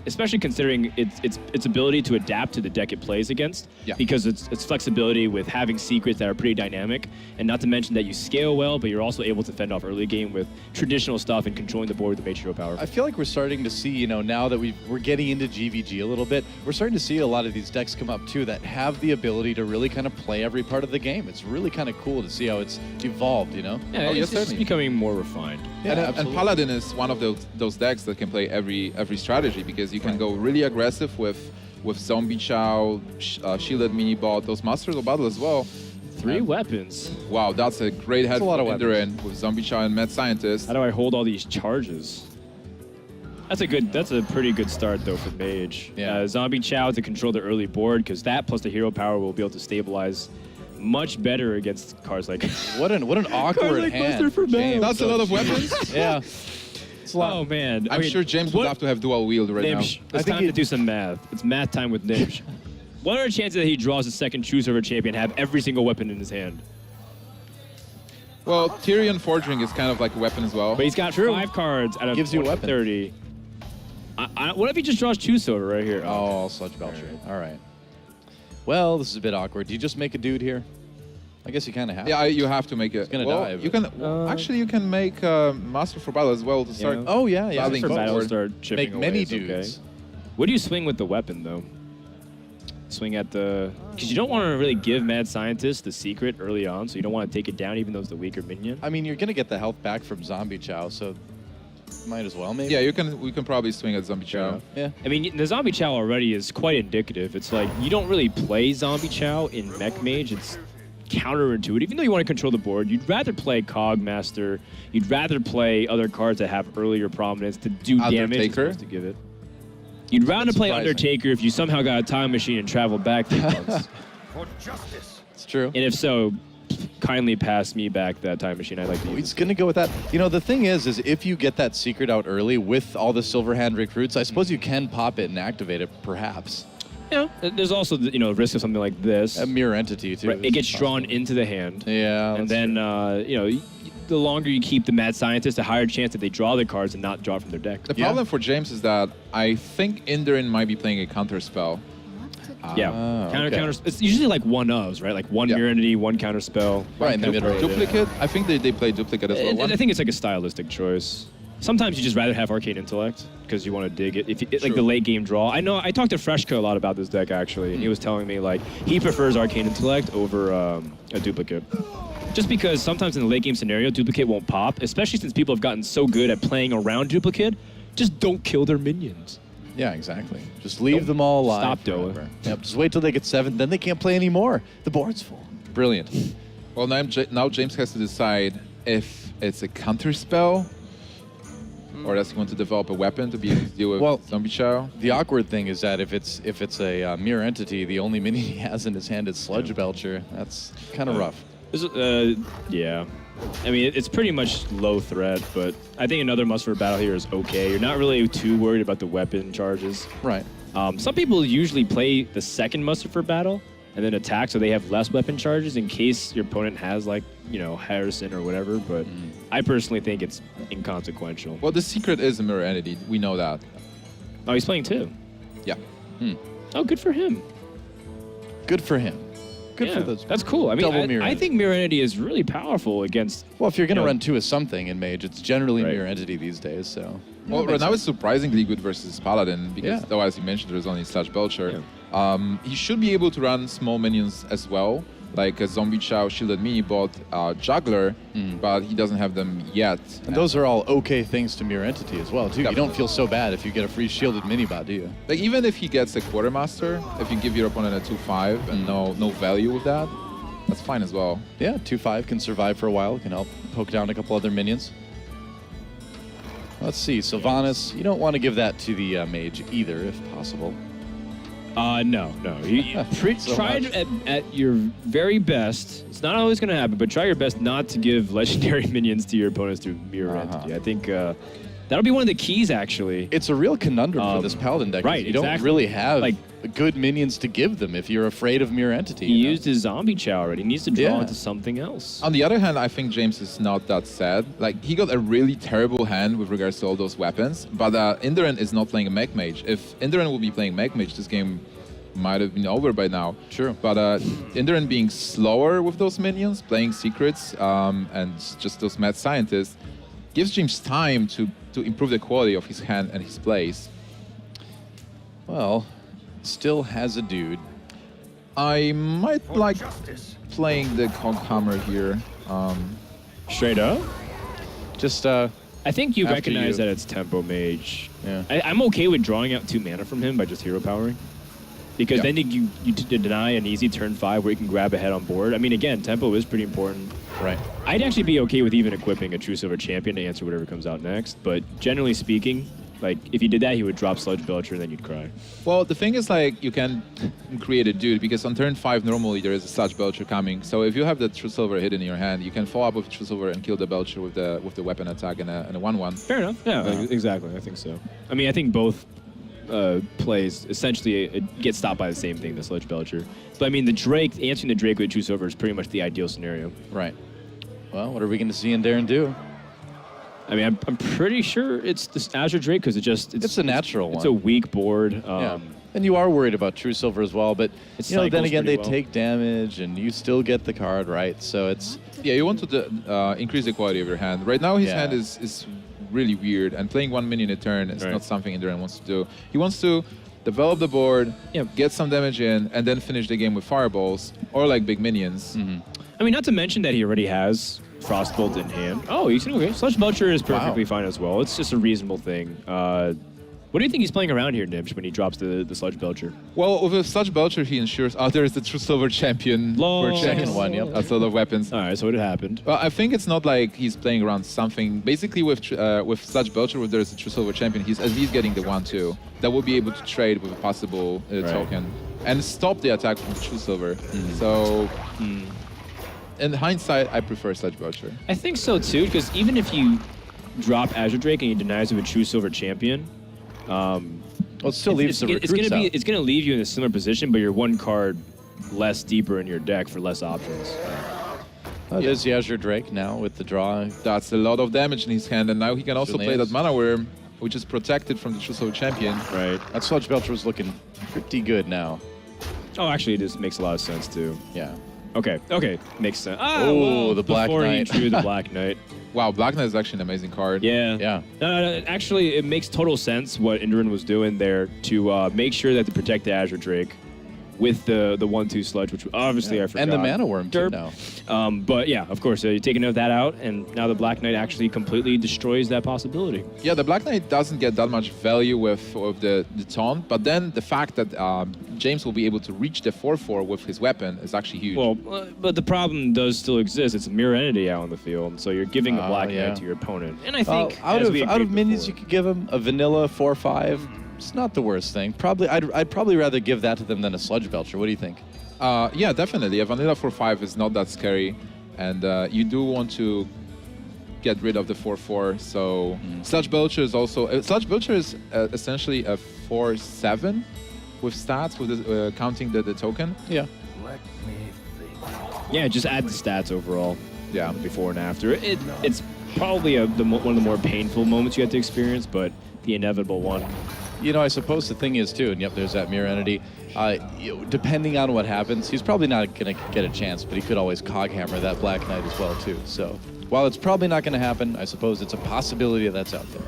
especially considering its ability to adapt to the deck it plays against. Yeah. Because its flexibility with having secrets that are pretty dynamic, and not to mention that you scale well, but you're also able to fend off early game with traditional stuff and controlling the board with the Mage Hero power. I feel like we're starting to see, now that we're getting into GVG a little bit, we're starting to see a lot of these decks come up too that have the ability to really kind of play every part of the game. It's really kind of cool to see how it's evolved, Yeah, Oh, it's yes, just certainly. becoming more refined. Yeah, and absolutely. Paladin is one of those decks that can play every strategy because you can go really aggressive with Zombie Chow, Shielded Mini Bot, those Masters of Battle as well. 3 weapons. Wow, that's a great head a lot for of Inderen with Zombie Chow and Mad Scientist. How do I hold all these charges? That's a pretty good start though for Mage. Yeah. Zombie Chow to control the early board because that plus the hero power will be able to stabilize much better against cards like. What an awkward like hand. Buster for James. That's a lot of weapons. Yeah. It's a lot. Oh man! I'm sure James would have to have dual wield right now. Nibs, I it's think time to do some math. It's math time with Nibs. What are the chances that he draws a second Choose Over champion, have every single weapon in his hand? Well, Tyrion Forging is kind of like a weapon as well. But he's got 5 cards out of Gives you a weapon. 30. What if he just draws Choose Over right here? Oh, Sludge Belcher. All right. Well, this is a bit awkward. Do you just make a dude here? I guess you kind of have. Yeah, you have to make it. gonna well, die, You but- can actually you can make Master for Battle as well to start. Yeah. Oh yeah, yeah. Battling For for battle, board. start chipping Make away, many it's okay. dudes. What do you swing with the weapon, though? Swing at the... Because you don't want to really give Mad Scientist the secret early on, so you don't want to take it down even though it's the weaker minion. I mean, you're gonna get the health back from Zombie Chow, so might as well maybe. Yeah, we can probably swing at Zombie Chow. Yeah. I mean, the Zombie Chow already is quite indicative. It's like, you don't really play Zombie Chow in Mech Mage. It's counterintuitive. Even though you want to control the board, you'd rather play Cog Master. You'd rather play other cards that have earlier prominence to do damage as Undertaker? opposed to give it. You'd rather play surprising. Undertaker if you somehow got a time machine and traveled back 3 months. It's true. And if so, kindly pass me back that time machine. I'd like to use He's gonna go with that. The thing is if you get that secret out early with all the Silver Hand recruits, I suppose you can pop it and activate it, perhaps. it. Yeah, there's also the risk of something like this. A mirror entity too. Right, it gets drawn into the hand. Yeah. And that's then, true. the longer you keep the Mad Scientist, the higher chance that they draw the cards and not draw it from their deck. The Yeah. problem for James is that I think Inderen might be playing a counter spell. Yeah, counter. It's usually like one ofs, right? Like one Yeah. mirror entity, one counter spell. Right in the middle. Duplicate. I think they play duplicate as well. I think it's like a stylistic choice. Sometimes you just rather have Arcane Intellect because you want to dig it. If you, like the late game draw. I know I talked to Freshco a lot about this deck actually, and he was telling me like he prefers Arcane Intellect over a duplicate. Just because sometimes in the late game scenario, duplicate won't pop, especially since people have gotten so good at playing around duplicate. Just don't kill their minions. Yeah, exactly. Just leave them all alive. Stop, Doa. forever. Yep. Just wait till they get 7, then they can't play anymore. The board's full. Brilliant. Well, now James has to decide if it's a counter spell or does he want to develop a weapon to be able to deal with Zombie Chow. The awkward thing is that if it's a mirror entity, the only minion he has in his hand is Sludge Belcher. That's kind of rough. Yeah. I mean, it's pretty much low threat, but I think another must for battle here is okay. You're not really too worried about the weapon charges. Right. Some people usually play the second muster for battle and then attack, so they have less weapon charges in case your opponent has, like, you know, Harrison or whatever. But I personally think it's inconsequential. Well, the secret is a mirror entity. We know that. Oh, he's playing too. Yeah. Oh, good for him. Good for him. Good Yeah, for those. that's cool. I mean, double mirror I think Mirror Entity is really powerful against. Well, if you're going to you know, run 2 of something in Mage, it's generally Right. Mirror Entity these days, so... Well, right now it's surprisingly good versus Paladin because, Yeah. though, as you mentioned, there's only Slash Belcher. He should be able to run small minions as well, like a Zombie Chow, Shielded Mini Bot, Juggler, but he doesn't have them yet. And those are all okay things to Mirror Entity as well, too. You Definitely. don't feel so bad if you get a free shielded mini-bot, do you? Like, even if he gets a Quartermaster, if you give your opponent a 2/5 and no value with that, that's fine as well. Yeah, 2/5 can survive for a while, can help poke down a couple other minions. Let's see, Sylvanas, you don't want to give that to the Mage either, if possible. No. So Try much. at your very best. It's not always going to happen, but try your best not to give legendary minions to your opponents through Mirror Entity. I think that'll be one of the keys, actually. It's a real conundrum for this Paladin deck. 'cause right, You don't exactly. really have Like- good minions to give them if you're afraid of Mirror Entity. He you know? used his Zombie Chow already. He needs to draw Yeah. into something else. On the other hand, I think James is not that sad. Like, he got a really terrible hand with regards to all those weapons, but Inderen is not playing a Mech Mage. If Inderen will be playing Mech Mage, this game might have been over by now. True. But Inderen being slower with those minions, playing secrets, and just those mad scientists, gives James time to improve the quality of his hand and his plays. Well, still has a dude. I might like playing the Coghammer here. Straight up? Just, I think you After recognize you. that it's Tempo Mage. Yeah. I'm okay with drawing out 2 mana from him by just hero powering. Because Yeah. then you deny an easy turn 5 where you can grab a head on board. I mean, again, tempo is pretty important. right. I'd actually be okay with even equipping a True Silver Champion to answer whatever comes out next. But generally speaking, like, if you did that, he would drop Sludge Belcher and then you'd cry. Well, the thing is, like, you can create a dude because on turn 5 normally there is a Sludge Belcher coming. So if you have the True Silver hidden in your hand, you can follow up with True Silver and kill the Belcher with the weapon attack and a 1/1. Fair enough. Yeah, exactly. I think so. I mean, I think both plays essentially get stopped by the same thing, the Sludge Belcher. But I mean, the Drake, answering the Drake with True Silver is pretty much the ideal scenario. Right. Well, what are we going to see Inderen do? I mean, I'm pretty sure it's this Azure Drake because It's a natural It's one. a weak board. Yeah. And you are worried about True Silver as well, but It you know, then cycles again, they pretty well. take damage, and you still get the card, right? So it's Yeah, you want to increase the quality of your hand. Right now, his Yeah. hand is really weird, and playing 1 minion a turn is Right. not something Inderen wants to do. He wants to develop the board, Yep. get some damage in, and then finish the game with fireballs or like big minions. I mean, not to mention that he already has Frostbolt in hand. Oh, he's okay. Sludge Belcher is perfectly fine as well. It's just a reasonable thing. What do you think he's playing around here, Nibs, when he drops the Sludge Belcher? Well, with a Sludge Belcher, he ensures there is the True Silver Champion. Lol. for checking Second one, yep. a lot of weapons. All right, so it happened. Well, I think it's not like he's playing around something. Basically, with Sludge Belcher, where there's a True Silver Champion, he's at least getting the 1/2 that will be able to trade with a possible token and stop the attack from True Silver. So, in hindsight, I prefer Sludge Belcher. I think so too, because even if you drop Azure Drake and he denies with a True Silver Champion, well, it still leaves the recruits out. it's gonna leave you in a similar position, but you're 1 card less deeper in your deck for less options. Oh, there's the Azure Drake now with the draw. That's a lot of damage in his hand, and now he can also Certainly play that is. Mana Worm, which is protected from the True Silver Champion. Right. That Sludge Belcher was looking pretty good now. Oh, actually, this makes a lot of sense too. Yeah. Okay, makes sense. Oh, the Black before Knight. he drew the Black Knight. Wow, Black Knight is actually an amazing card. Yeah. Yeah. No, actually, it makes total sense what Inderen was doing there to make sure that to protect the Azure Drake with the 1/2 Sludge, which obviously I forgot. And the Mana Worm, too, Derp. now. But yeah, of course, you're taking that out, and now the Black Knight actually completely destroys that possibility. Yeah, the Black Knight doesn't get that much value with the taunt, but then the fact that James will be able to reach the 4/4 with his weapon is actually huge. Well, but the problem does still exist. It's a mirror entity out on the field, so you're giving a Black yeah. Knight to your opponent. And I Well, think out as of we agreed minions, you before- could give him a vanilla 4/5. It's not the worst thing. Probably, I'd probably rather give that to them than a Sludge Belcher. What do you think? Yeah, definitely. A vanilla 4/5 is not that scary, and you do want to get rid of the 4/4. So Sludge Belcher is also Sludge Belcher is essentially a 4/7 with stats with counting the token. Yeah. Yeah, just add the stats overall. Yeah. Before and after. It's probably one of the more painful moments you have to experience, but the inevitable one. You know, I suppose the thing is too, and yep, there's that mirror entity. Depending on what happens, he's probably not going to get a chance, but he could always Coghammer that Black Knight as well too. So while it's probably not going to happen, I suppose it's a possibility that's out there.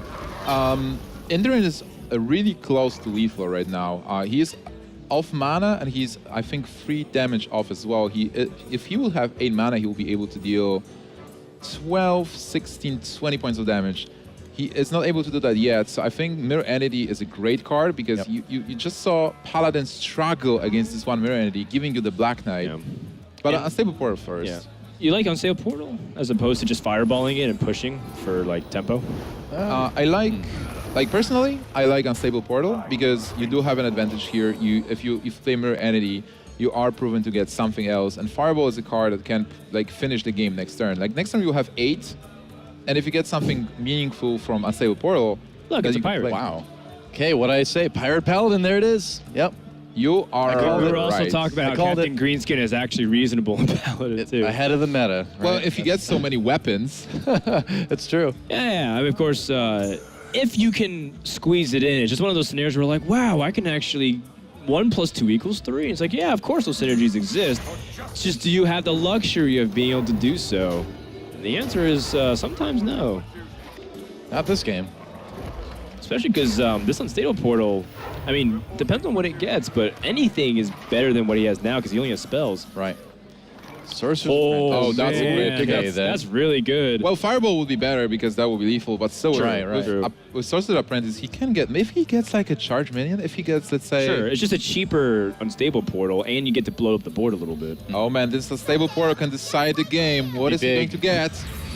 Inderen is really close to lethal right now. He's off mana, and he's, I think, 3 damage off as well. If he will have 8 mana, he will be able to deal 12, 16, 20 points of damage. He is not able to do that yet, so I think Mirror Entity is a great card because you just saw Paladin struggle against this one Mirror Entity, giving you the Black Knight. Yeah. But Unstable Portal first. Yeah. You like Unstable Portal as opposed to just fireballing it and pushing for like tempo? I like personally, I like Unstable Portal because you do have an advantage here. If you play Mirror Entity, you are proven to get something else, and Fireball is a card that can like finish the game next turn. Like next turn you have 8. And if you get something meaningful from Unstable Portal... Look, it's a pirate. Wow. Okay, what I say? Pirate Paladin, there it is. Yep. You are We were also right. talking about how Captain Greenskin is actually reasonable in Paladin, too. Ahead of the meta. Right? Well, if you get so many weapons... It's true. Yeah, I mean, of course, if you can squeeze it in, it's just one of those scenarios where like, wow, I can actually... 1 + 2 = 3. It's like, yeah, of course those synergies exist. It's just, do you have the luxury of being able to do so? The answer is sometimes no. Not this game. Especially because this Unstable Portal, I mean, depends on what it gets, but anything is better than what he has now because he only has spells. Right. Sorcerer's Oh, that's a great pick. That's really good. Well, Fireball would be better because that would be lethal, but still, Right. with Sorcerer Apprentice, he can get, maybe he gets like a charge minion if he gets, let's say... Sure, it's just a cheaper Unstable Portal, and you get to blow up the board a little bit. Oh man, this Unstable Portal can decide the game. What is he going to get?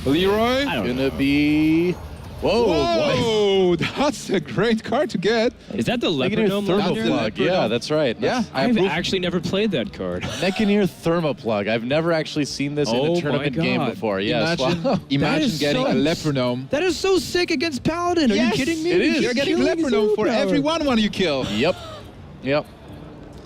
Leroy? I don't Gonna be... Whoa, that's a great card to get. Is that the Mechanier Leopardome? Thermoplug. Yeah, that's right. Yeah, I've actually never played that card. Mechanier Thermoplug. I've never actually seen this in Oh a my tournament game God. before. Yes. Imagine, Wow. imagine is getting so- a Leopardome. That is so sick against Paladin. Are you kidding me? it is. You're getting Leopardome for every one you kill. Yep.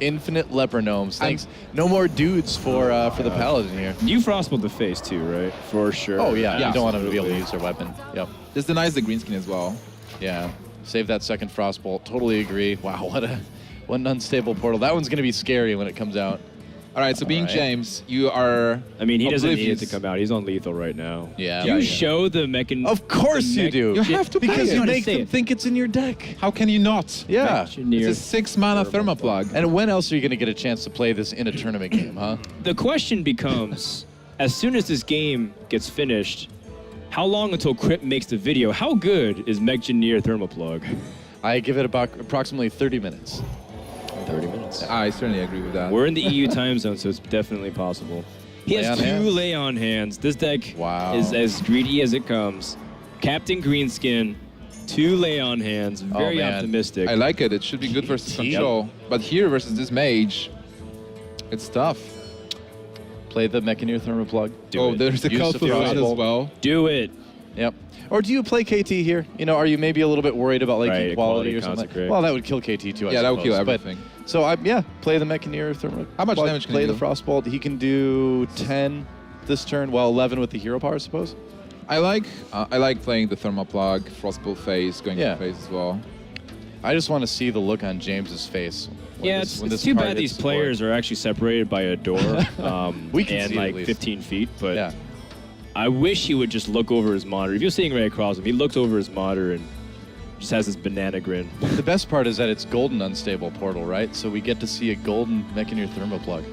Infinite Leopardomes. Thanks. No more dudes for the Paladin here. You Frostbolt the face too, right? For sure. Oh, yeah. Yeah. You don't want them to be able to use their weapon. Yep. This denies the green skin as well. Yeah. Save that second Frostbolt. Totally agree. Wow, what an unstable portal. That one's going to be scary when it comes out. All right, so being right. James, you are. I mean, he doesn't need it oblivious. to come out. He's on lethal right now. Yeah. Do you Yeah. show the mechanism? Of course you do. You have to because play you it. make Say them it. think it's in your deck. How can you not? Yeah. Engineer. It's a 6 mana Thermoplug. And when else are you going to get a chance to play this in a tournament game, huh? The question becomes, as soon as this game gets finished, how long until Crypt makes the video? How good is Mechgineer Thermoplug? I give it about approximately 30 minutes. 30 minutes. I certainly agree with that. We're in the EU time zone, so it's definitely possible. He Lay has on 2 hands. lay on hands. This deck Wow. is as greedy as it comes. Captain Greenskin, 2 lay on hands. Very man. optimistic. I like it. It should be good versus Yep. control. But here versus this mage, it's tough. Play the Mechanier Thermoplug. Oh, there's a Use call the for that as Frostbolt. well. Do it. Yep. Or do you play KT here? You know, are you maybe a little bit worried about like Right, equality equality or something? consecrate. Well, that would kill KT too. I Yeah, that would kill suppose. everything. But, so play the Mechanier Thermoplug. How much damage can play he the do? Frostbolt. He can do 10 this turn, well 11 with the hero power, I suppose. I like playing the Thermoplug, Frostbolt phase, going Yeah. to phase as well. I just want to see the look on James's face. Yeah, it's too bad these players are actually separated by a door We can and see it at like least. 15 feet, but Yeah. I wish he would just look over his monitor. If you're sitting right across him, he looks over his monitor and just has this banana grin. The best part is that it's golden unstable portal, right? So we get to see a golden Mechanier Thermoplug.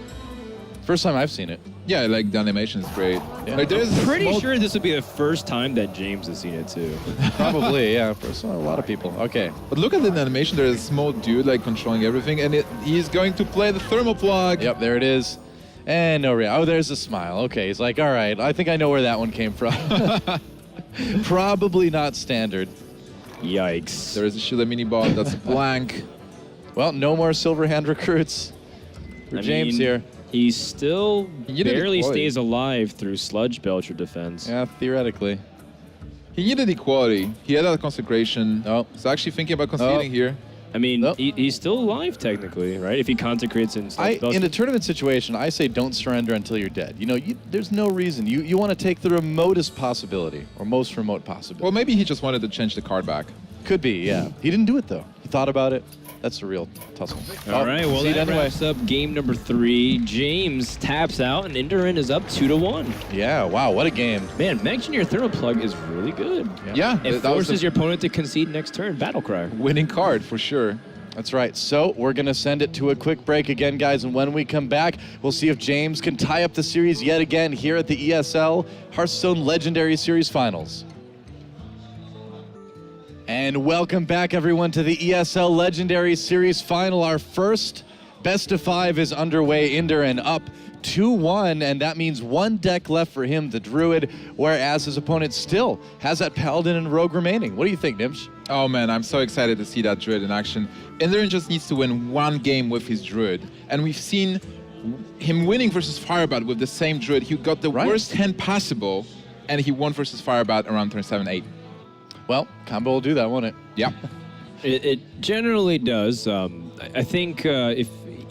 First time I've seen it. Yeah, like the animation is great. Yeah. Like there's Pretty small- sure this would be the first time that James has seen it too. Probably, yeah. For a lot of people. Okay. But look at the animation. There's a small dude like controlling everything, and he's going to play the Thermoplug. Yep, there it is. And no reaction. Oh, there's a smile. Okay, he's like, all right, I think I know where that one came from. Probably not standard. Yikes. There is a Shila mini bot that's blank. Well, no more silver hand recruits for I James mean, here. He still You need to barely deploy. stays alive through Sludge Belcher defense. Yeah, theoretically. He needed equality. He had a consecration. Oh. So actually thinking about conceding here. I mean, Nope. he's still alive technically, right? If he consecrates and stuff. In a tournament situation, I say don't surrender until you're dead. You know, there's no reason. You want to take the remotest possibility, or most remote possibility. Well, maybe he just wanted to change the card back. Could be, yeah. He didn't do it, though. He thought about it. That's the real tussle. All right, well, that wraps up game number 3. James taps out, and Inderen is up 2-1. Yeah, wow, what a game. Man, Engineer Thermal Plug is really good. Yeah, It forces your opponent to concede next turn. Battle Cry. winning card for sure. That's right. So we're going to send it to a quick break again, guys. And when we come back, we'll see if James can tie up the series yet again here at the ESL Hearthstone Legendary Series Finals. And welcome back, everyone, to the ESL Legendary Series Final. Our first best of 5 is underway. Inderen up 2-1, and that means one deck left for him, the Druid, whereas his opponent still has that Paladin and Rogue remaining. What do you think, Nimsh? Oh man, I'm so excited to see that Druid in action. Inderen just needs to win one game with his Druid. And we've seen him winning versus Firebat with the same Druid. He got the worst hand possible, and he won versus Firebat around turn 7-8. Well, combo will do that, won't it? Yeah. It generally does. I think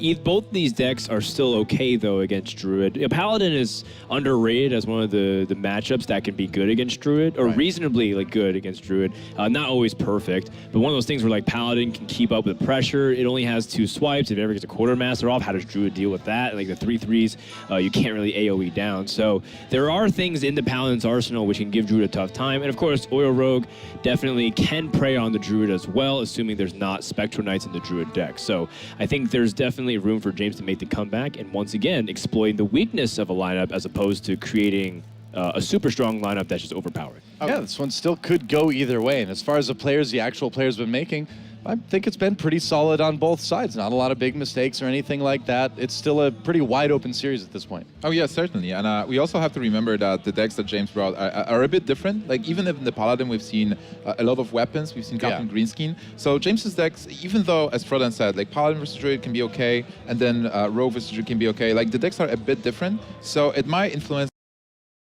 if both these decks are still okay, though, against Druid. Paladin is underrated as one of the matchups that can be good against Druid, or reasonably good against Druid. Not always perfect, but one of those things where Paladin can keep up with pressure. It only has 2 swipes. If it ever gets a Quartermaster off, how does Druid deal with that? Like the 3/3s, you can't really AoE down. So there are things in the Paladin's arsenal which can give Druid a tough time. And of course, Oil Rogue definitely can prey on the Druid as well, assuming there's not Spectral Knights in the Druid deck. So I think there's definitely room for James to make the comeback and once again exploit the weakness of a lineup as opposed to creating a super strong lineup that's just overpowered. Yeah, this one still could go either way. And as far as the actual players been making, I think it's been pretty solid on both sides. Not a lot of big mistakes or anything like that. It's still a pretty wide open series at this point. Oh yeah, certainly. And we also have to remember that the decks that James brought are a bit different. Like even in the Paladin, we've seen a lot of weapons. We've seen Captain Greenskin. So James's decks, even though, as Frodan said, Paladin versus Druid can be okay, and then Rogue versus Druid can be okay. The decks are a bit different. So it might influence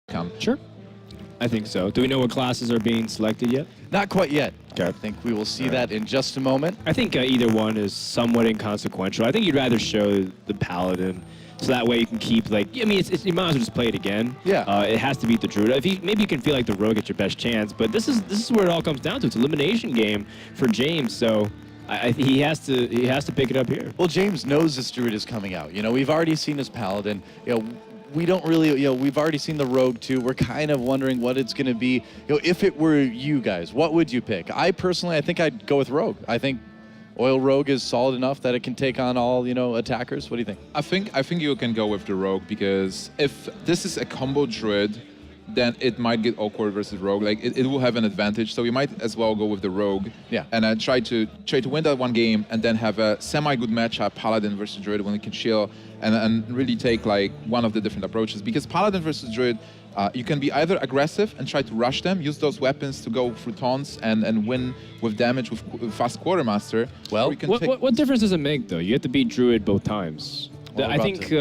outcome. Sure. I think so. Do we know what classes are being selected yet? Not quite yet. Okay. I think we will see that in just a moment. I think either one is somewhat inconsequential. I think you'd rather show the Paladin, so that way you can keep you might as well just play it again. Yeah. It has to beat the Druid. Maybe you can feel like the Rogue gets your best chance, but this is where it all comes down to. It's an elimination game for James, so he has to pick it up here. Well, James knows this Druid is coming out. You know, we've already seen his Paladin. You know, we don't really, we've already seen the Rogue too. We're kind of wondering what it's going to be. If it were you guys, what would you pick? I think I'd go with Rogue. I think Oil Rogue is solid enough that it can take on all, attackers. What do you think? I think you can go with the Rogue, because if this is a combo Druid, then it might get awkward versus Rogue. It will have an advantage, so we might as well go with the Rogue. Yeah. And try to win that one game, and then have a semi-good matchup, Paladin versus Druid, when we can chill and really take one of the different approaches. Because Paladin versus Druid, you can be either aggressive and try to rush them, use those weapons to go through taunts and win with damage with fast Quartermaster. Well, what difference does it make though? You have to beat Druid both times. I think,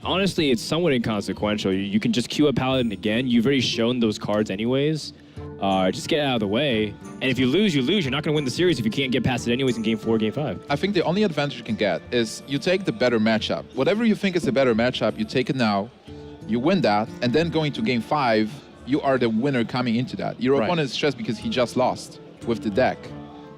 honestly, it's somewhat inconsequential. You can just queue a Paladin again. You've already shown those cards anyways. Just get out of the way. And if you lose, you lose. You're not going to win the series if you can't get past it anyways in Game 4, Game 5. I think the only advantage you can get is you take the better matchup. Whatever you think is a better matchup, you take it now, you win that, and then going to Game 5, you are the winner coming into that. Your opponent is stressed because he just lost with the deck.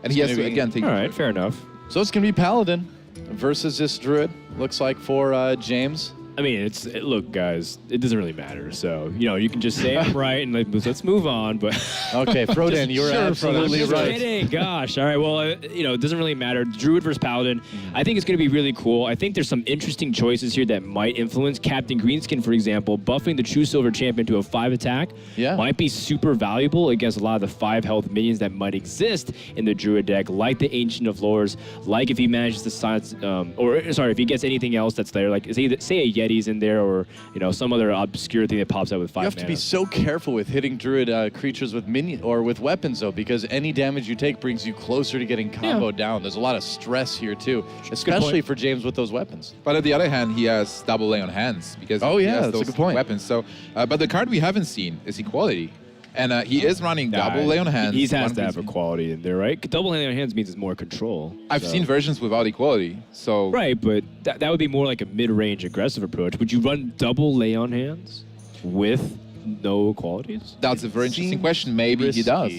And he has to, again, take... All right, fair enough. So it's going to be Paladin versus this Druid, looks like, for James. I mean, look, guys, it doesn't really matter. So, you can just say I'm right and let's move on. But okay, Frodan, you were absolutely just right. Kidding. Gosh, all right. Well, it doesn't really matter. Druid versus Paladin. I think it's going to be really cool. I think there's some interesting choices here that might influence. Captain Greenskin, for example, buffing the True Silver Champion to a 5 attack might be super valuable against a lot of the 5 health minions that might exist in the Druid deck, like the Ancient of Lores, like if he manages to silence, if he gets anything else that's there, like say a Yeti's in there, or some other obscure thing that pops out with 5 You have to be so careful with hitting Druid creatures with with weapons though, because any damage you take brings you closer to getting comboed down. There's a lot of stress here too, especially for James with those weapons. But on the other hand, he has double lay on hands because he has those that's a good point. weapons. So, but the card we haven't seen is Equality. And he is running double lay on hands. He has to have equality in there, right? Double lay on hands means it's more control. I've seen versions without equality, so... Right, but that would be more like a mid-range aggressive approach. Would you run double lay on hands with no equalities? That's a very interesting question. Maybe risky. he does.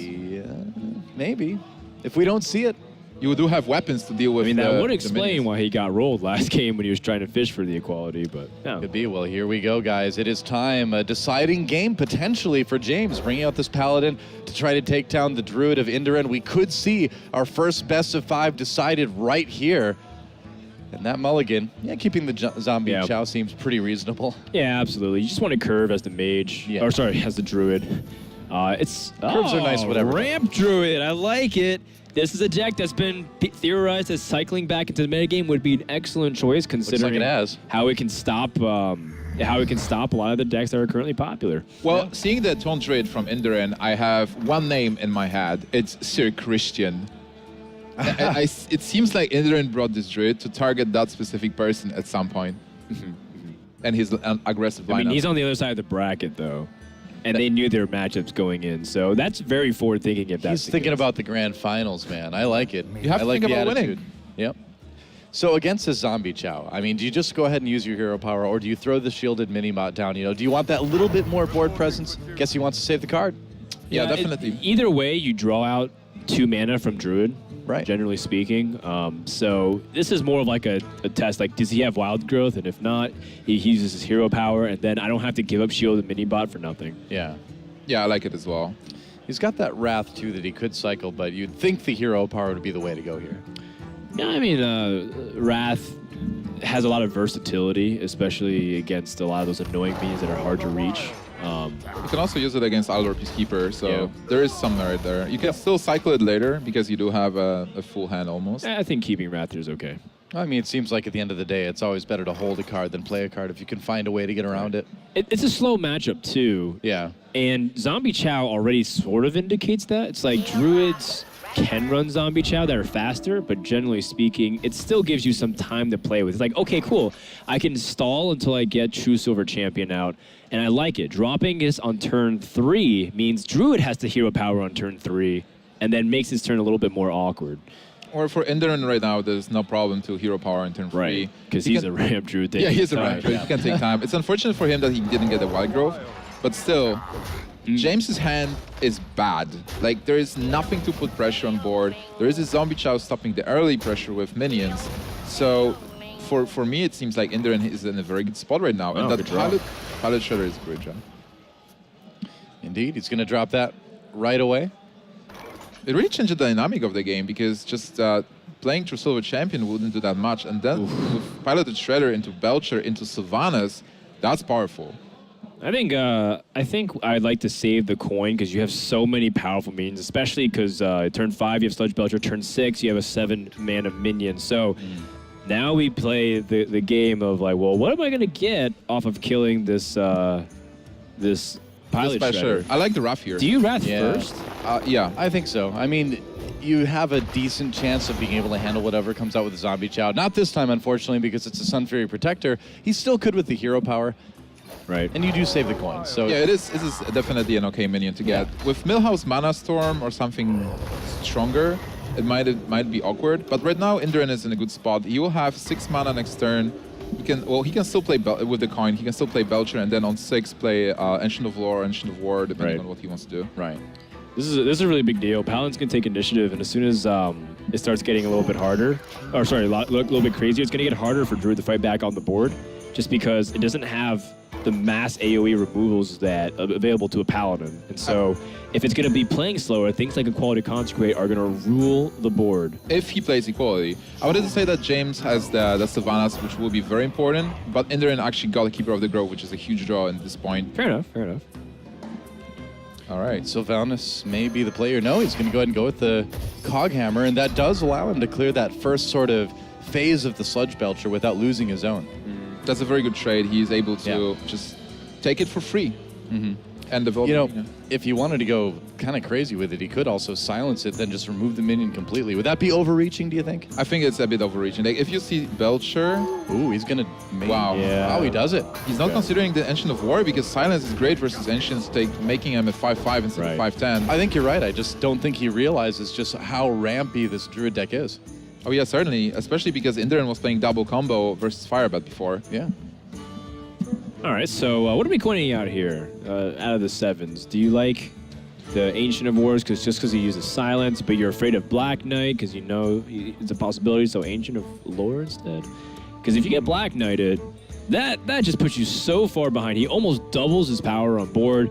Maybe. If we don't see it. You do have weapons to deal with. I mean, that would explain why he got rolled last game when he was trying to fish for the equality, but no. Could be. Well, here we go, guys. It is time. A deciding game potentially for James, bringing out this Paladin to try to take down the Druid of Inderen. We could see our first best of 5 decided right here. And that mulligan, keeping the zombie Chow seems pretty reasonable. Yeah, absolutely. You just want to curve as the mage, or sorry, as the Druid. Curves are nice, whatever. Ramp Druid, I like it. This is a deck that's been theorized as cycling back into the metagame would be an excellent choice, considering how it can stop a lot of the decks that are currently popular. Well, seeing the Taunt Druid from Inderen, I have one name in my head. It's Sir Christian. It seems like Inderen brought this Druid to target that specific person at some point. And he's an aggressive lineup. I mean, he's on the other side of the bracket, though. And they knew their matchups going in, so that's very forward-thinking if that's He's thinking about the grand finals, man. I like it. You have to think about winning. Yep. So against this zombie Chow, I mean, do you just go ahead and use your hero power, or do you throw the shielded mini-bot down? You know, do you want that little bit more board presence? Guess he wants to save the card. Yeah, definitely. Either way, you draw out 2 mana from Druid. Right. Generally speaking. So this is more of like a test. Like, does he have wild growth? And if not, he uses his hero power, and then I don't have to give up shield and mini bot for nothing. Yeah. Yeah, I like it as well. He's got that Wrath, too, that he could cycle, but you'd think the hero power would be the way to go here. Yeah, I mean, Wrath has a lot of versatility, especially against a lot of those annoying minions that are hard to reach. You can also use it against Aldor Peacekeeper, so there is some merit there. You can still cycle it later because you do have a full hand almost. I think keeping Wrath here is okay. I mean, it seems like at the end of the day, it's always better to hold a card than play a card if you can find a way to get around it. It's a slow matchup, too. Yeah. And Zombie Chow already sort of indicates that. It's like Druids can run Zombie Chow that are faster, but generally speaking, it still gives you some time to play with. It's like, okay, cool. I can stall until I get True Silver Champion out, and I like it. Dropping this on turn 3 means Druid has to hero power on turn 3, and then makes his turn a little bit more awkward. Or for Inderen right now, there's no problem to hero power on turn 3. Right, because he's a ramp Druid. Yeah, he's a ramp Druid. He can take time. It's unfortunate for him that he didn't get the wild growth, but still, James's hand is bad. Like, there is nothing to put pressure on board. There is a Zombie Chow stopping the early pressure with minions. So, for me, it seems like Inderen is in a very good spot right now. And that Pilot Shredder is a great job. Indeed, he's going to drop that right away. It really changed the dynamic of the game because just playing True Silver Champion wouldn't do that much. And then with Piloted Shredder into Belcher into Sylvanas, that's powerful. I think I'd like to save the coin because you have so many powerful minions, especially because turn 5 you have Sludge Belcher, turn 6 you have a 7-mana minion. So now we play the game of like, well, what am I gonna get off of killing this this Pilot Shredder? I like the Wrath here. Do you Wrath first? Yeah, I think so. I mean, you have a decent chance of being able to handle whatever comes out with the Zombie Chow. Not this time, unfortunately, because it's a Sun Fury Protector. He still could with the hero power. Right. And you do save the coins. So yeah, it is definitely an okay minion to get. With Millhouse Mana Storm or something stronger, it might be awkward. But right now, Inderen is in a good spot. He will have 6 mana next turn. He can still play with the coin. He can still play Belcher and then on 6 play Ancient of Lore, Ancient of War, depending on what he wants to do. Right. This is a really big deal. Paladins can take initiative, and as soon as it starts getting a little bit harder, or sorry, a little bit crazier, it's going to get harder for Druid to fight back on the board, just because it doesn't have the mass AoE removals that are available to a Paladin. And so if it's going to be playing slower, things like Equality Consecrate are going to rule the board. If he plays Equality. I wanted to say that James has the Sylvanas, which will be very important, but Inderen actually got a Keeper of the Grove, which is a huge draw at this point. Fair enough, fair enough. All right, Sylvanas may be the player. No, he's going to go ahead and go with the Coghammer, and that does allow him to clear that first sort of phase of the Sludge Belcher without losing his own. That's a very good trade. He is able to just take it for free. And develop. You know, if he wanted to go kind of crazy with it, he could also silence it, then just remove the minion completely. Would that be overreaching, do you think? I think it's a bit overreaching. Like, if you see Belcher, Ooh, he's gonna make... Wow. Yeah. Wow, he does it. he's not considering the Ancient of War because silence is great versus Ancients, making him a 5/5 instead Right. of 5/10. I think you're right. I just don't think he realizes just how rampy this Druid deck is. Oh yeah, certainly, especially because Inderen was playing double combo versus Firebat before. Yeah. All right, so what are we pointing out here out of the 7s? Do you like the Ancient of Wars just because he uses silence, but you're afraid of Black Knight because you know it's a possibility, so Ancient of Lore instead? Because if you get Black Knighted, that just puts you so far behind. He almost doubles his power on board,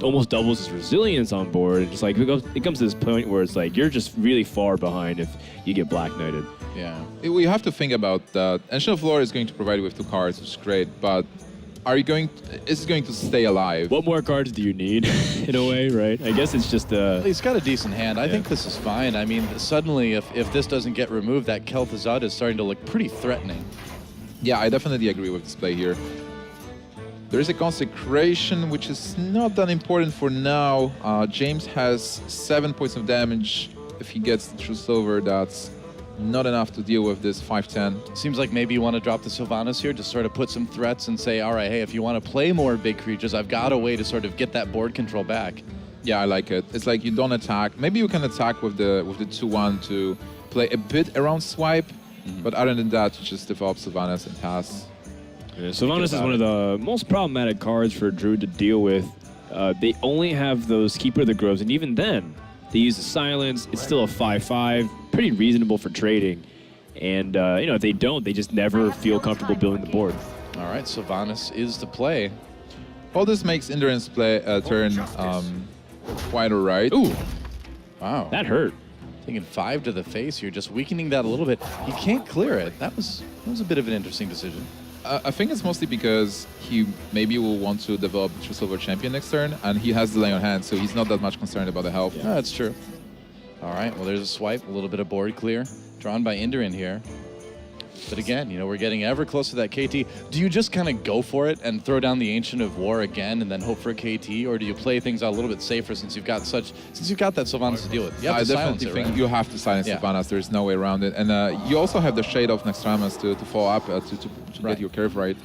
almost doubles his resilience on board. It's like it comes to this point where it's like you're just really far behind if you get Black Knighted. Yeah. We have to think about that. Ancient of Lore is going to provide you with 2 cards, which is great, but is it going to stay alive? What more cards do you need, in a way, right? I guess it's just He's got a decent hand. I think this is fine. I mean, suddenly, if this doesn't get removed, that Kel'Thuzad is starting to look pretty threatening. Yeah, I definitely agree with this play here. There is a Consecration, which is not that important for now. James has 7 points of damage. If he gets the True Silver, that's not enough to deal with this 5/10. Seems like maybe you want to drop the Sylvanas here to sort of put some threats and say, all right, hey, if you want to play more big creatures, I've got a way to sort of get that board control back. Yeah, I like it. It's like you don't attack. Maybe you can attack with the 2/1 to play a bit around swipe, but other than that, you just develop Sylvanas and pass. Yeah, Sylvanas is one of the most problematic cards for Druid to deal with. They only have those Keeper of the Groves, and even then, they use the silence. It's still a 5/5, pretty reasonable for trading. And if they don't, they just never feel comfortable building the board. All right, Sylvanas is the play. All this makes Inderen's turn quite all right. Ooh, Wow. that hurt. Taking 5 to the face here, just weakening that a little bit. He can't clear it. That was a bit of an interesting decision. I think it's mostly because he maybe will want to develop True Silver Champion next turn, and he has delay on hand, so he's not that much concerned about the help. Yeah, that's true. All right, well, there's a swipe, a little bit of board clear, drawn by Inderen here. But again, we're getting ever closer to that KT. Do you just kind of go for it and throw down the Ancient of War again and then hope for a KT, or do you play things out a little bit safer since you've got that Sylvanas to deal with? You have I to silence definitely it, think right? you have to silence Sylvanas. There's no way around it. And you also have the Shade of Naxxramas to follow up to get your curve right.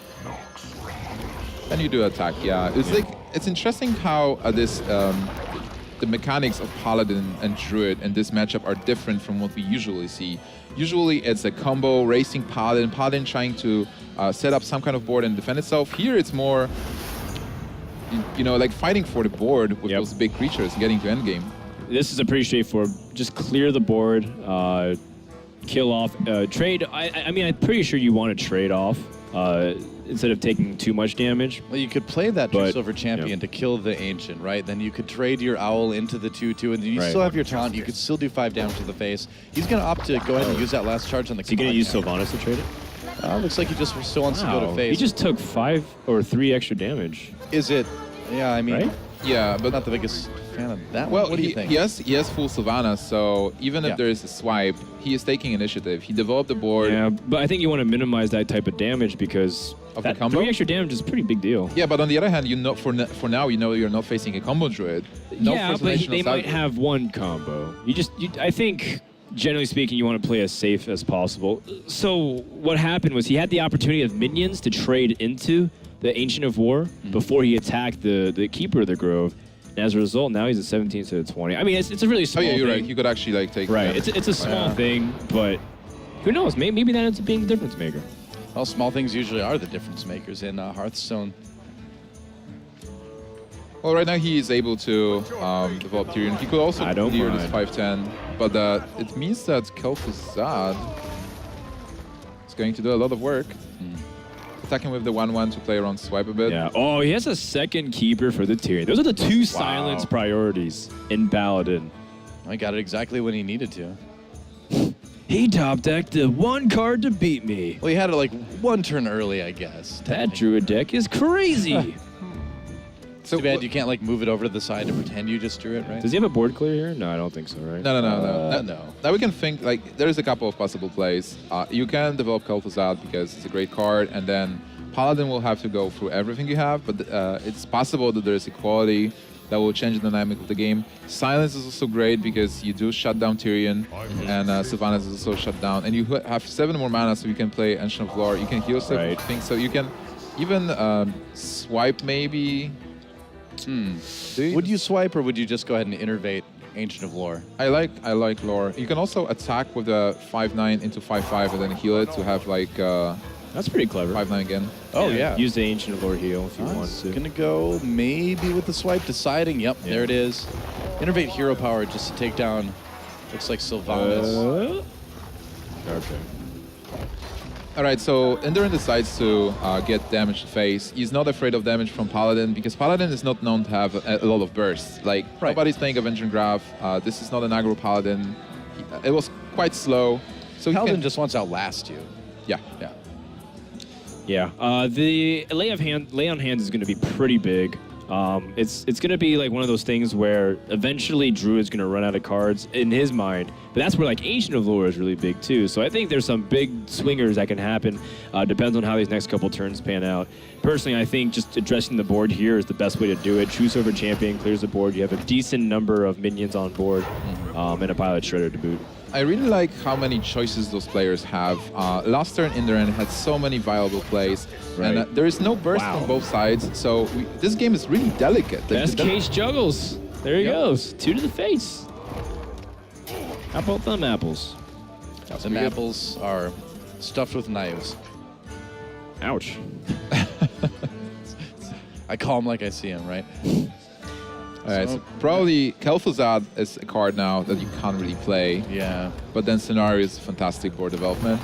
And you do attack, yeah. It's interesting how the mechanics of Paladin and Druid in this matchup are different from what we usually see. Usually it's a combo, racing Paladin trying to set up some kind of board and defend itself. Here it's more, like fighting for the board with those big creatures, getting to endgame. This is a pretty straightforward. Just clear the board, kill off, trade. I mean, I'm pretty sure you want to trade off instead of taking too much damage. Well, you could play that True But, Silver Champion to kill the Ancient, right? Then you could trade your Owl into the 2/2, and then you Right. still have your taunt. You could still do 5 damage to the face. He's going to opt to go ahead and use that last charge on the Is he going to use Sylvanas to trade it? Looks like he just still wants to go to face. He just took 5 or 3 extra damage. Is it? Yeah, I mean, Right? Yeah, but not the biggest fan of that well, one. What do you think? he has full Sylvanas, so even Yeah. if there is a swipe, he is taking initiative. He developed the board. Yeah, but I think you want to minimize that type of damage because Of the that combo? 3 extra damage is a pretty big deal. Yeah, but on the other hand, for now, you're not facing a combo Druid. No Yeah, First but Nation they of might South- have one combo. I think, generally speaking, you want to play as safe as possible. So what happened was he had the opportunity of minions to trade into the Ancient of War before he attacked the Keeper of the Grove. And as a result, now he's at 17 to 20. I mean, it's a really Oh small yeah, you're thing. right. You could actually take. Right, Yeah. it's a small thing, but who knows? Maybe that ends up being the difference maker. Well, small things usually are the difference makers in Hearthstone. Well, right now he is able to develop Tyrion. He could also I don't clear this mind. 5/10, but it means that Kel'Thuzad is going to do a lot of work. Attacking with the 1/1 to play around swipe a bit. Yeah. Oh, he has a second Keeper for the Tyrion. Those are the 2 silence priorities in Paladin. I got it exactly when he needed to. He top decked the 1 card to beat me. Well, he had it like 1 turn early, I guess. That Druid deck is crazy. Too bad you can't like move it over to the side and pretend you just drew it, right? Does he have a board clear here? No, I don't think so, right? No. No. Now we can think, there's a couple of possible plays. You can develop Kel'Thuzad because it's a great card, and then Paladin will have to go through everything you have, but it's possible that there's equality that will change the dynamic of the game. Silence is also great because you do shut down Tyrion, and Sylvanas is also shut down. And you have 7 more mana, so you can play Ancient of Lore. You can heal certain things, so you can even swipe maybe. Would you swipe, or would you just go ahead and innervate Ancient of Lore? I like Lore. You can also attack with a 5/9 into 5/5 and then heal it to have like That's pretty clever. 5/9 again. Oh, yeah. Use the Ancient of Lore heal if you want to. Gonna go maybe with the swipe, deciding. Yep, there it is. Innervate hero power just to take down. Looks like Sylvanas. Okay. All right, so Inderen decides to get damage to face. He's not afraid of damage from Paladin because Paladin is not known to have a lot of bursts. Like, nobody's playing Avenging Graph. This is not an aggro Paladin. It was quite slow. So Paladin just wants to outlast you. Yeah. Yeah. The lay on hands is going to be pretty big. It's going to be like one of those things where eventually Drew is going to run out of cards in his mind, but that's where like Ancient of Lore is really big too. So I think there's some big swingers that can happen. Depends on how these next couple turns pan out. Personally, I think just addressing the board here is the best way to do it. Choose over champion, clears the board. You have a decent number of minions on board, and a pilot shredder to boot. I really like how many choices those players have. Last turn, Inderen had so many viable plays, and there is no burst on both sides, so this game is really delicate. Best case juggles. There he goes. 2 to the face. How about them apples? Them apples are stuffed with knives. Ouch. I call them like I see them, right? All right, so probably Kel'Thuzad is a card now that you can't really play. Yeah. But then Scenario is fantastic board development.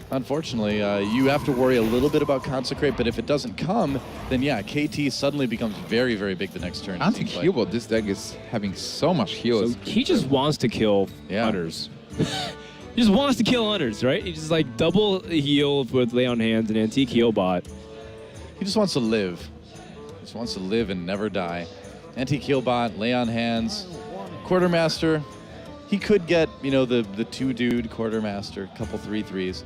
Unfortunately, you have to worry a little bit about Consecrate, but if it doesn't come, then yeah, KT suddenly becomes very, very big the next turn. Anti-heal, this deck is having so much heals. So he just wants to kill hunters. He just wants to kill hunters, right? He just like double heal with Lay on Hands and Antique Heal Bot. He just wants to live. He just wants to live and never die. Antique Heal Bot, Lay on Hands, Quartermaster. He could get, you know, the 2-dude Quartermaster, a couple 3/3s.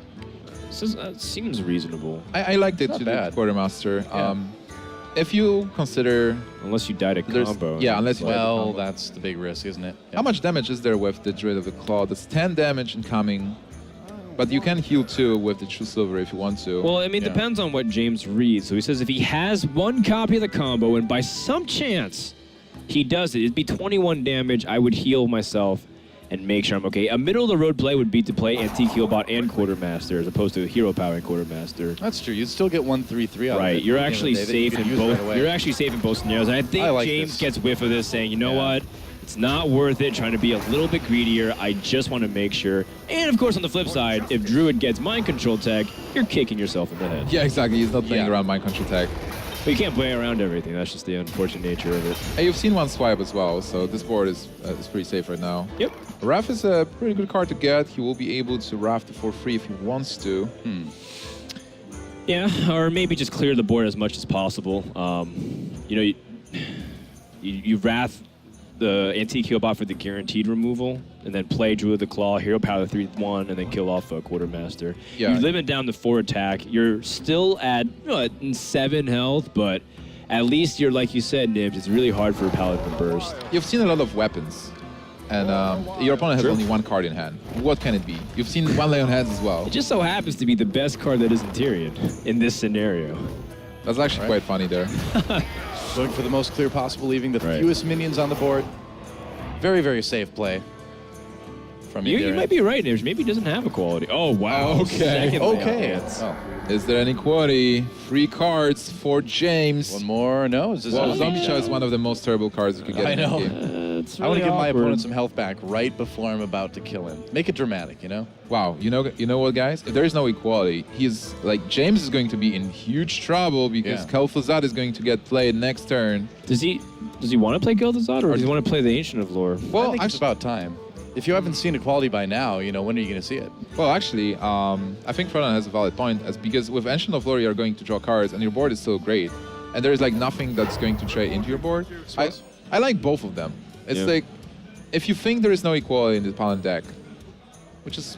Seems reasonable. I liked it Not to bad. do Quartermaster. Yeah. If you consider... Unless you died a combo. Yeah, unless you died a Well, combo. that's the big risk, isn't it? How much damage is there with the Druid of the Claw? That's 10 damage incoming. But you can heal too with the True Silver if you want to. Well, I mean, it depends on what James reads. So he says if he has 1 copy of the combo and by some chance he does it, it'd be 21 damage. I would heal myself and make sure I'm okay. A middle-of-the-road play would be to play Antique Heal Bot and Quartermaster as opposed to Hero Power and Quartermaster. That's true. You'd still get 1 3/3 out of it. Right, you're at the end actually of the day that you safe can in use both. right away. You're actually safe in both scenarios. And I think like James this. gets whiff of this, saying, you know what? It's not worth it trying to be a little bit greedier. I just want to make sure. And of course, on the flip side, if Druid gets Mind Control tech, you're kicking yourself in the head. Yeah, exactly. He's not playing around Mind Control tech. But you can't play around everything. That's just the unfortunate nature of it. Hey, you've seen 1 swipe as well, so this board is pretty safe right now. Yep. Wrath is a pretty good card to get. He will be able to Wrath for free if he wants to. Yeah, or maybe just clear the board as much as possible. You know, you Wrath the Antique Heal Bot for the guaranteed removal, and then play Druid of the Claw, Hero Power 3/1, and then kill off a Quartermaster. Yeah. You limit down to 4 attack. You're still at 7 health, but at least you're, like you said, Nibs, it's really hard for a Paladin to burst. You've seen a lot of weapons, and your opponent has only 1 card in hand. What can it be? You've seen 1 Lay on Hands as well. It just so happens to be the best card that isn't Tyrion in this scenario. That's actually quite funny there. Going for the most clear possible, leaving the fewest minions on the board. Very, very safe play from You Inderen. might be right, Nibs. Maybe he doesn't have a quality. Oh, wow. Okay. Second Lay on Okay. Hands. Oh. Is there any quality? 3 cards for James. One more. No, is this Well, Zombie Chow is one of the most terrible cards you could get I in know. the game. It's I want really to give my awkward. opponent some health back right before I'm about to kill him. Make it dramatic, you know? Wow, you know what, guys? If there is no equality, he's like James is going to be in huge trouble because Kel'Thuzad is going to get played next turn. Does he want to play Gil'Thuzad, or does he want to play the Ancient of Lore? Well, I think it's about time. If you haven't seen equality by now, you know, when are you going to see it? Well, actually, I think Frodan has a valid point, as because with Ancient of Lore, you're going to draw cards, and your board is still great, and there is like nothing that's going to trade into your board. I like both of them. It's like, if you think there is no equality in the Paladin deck, which is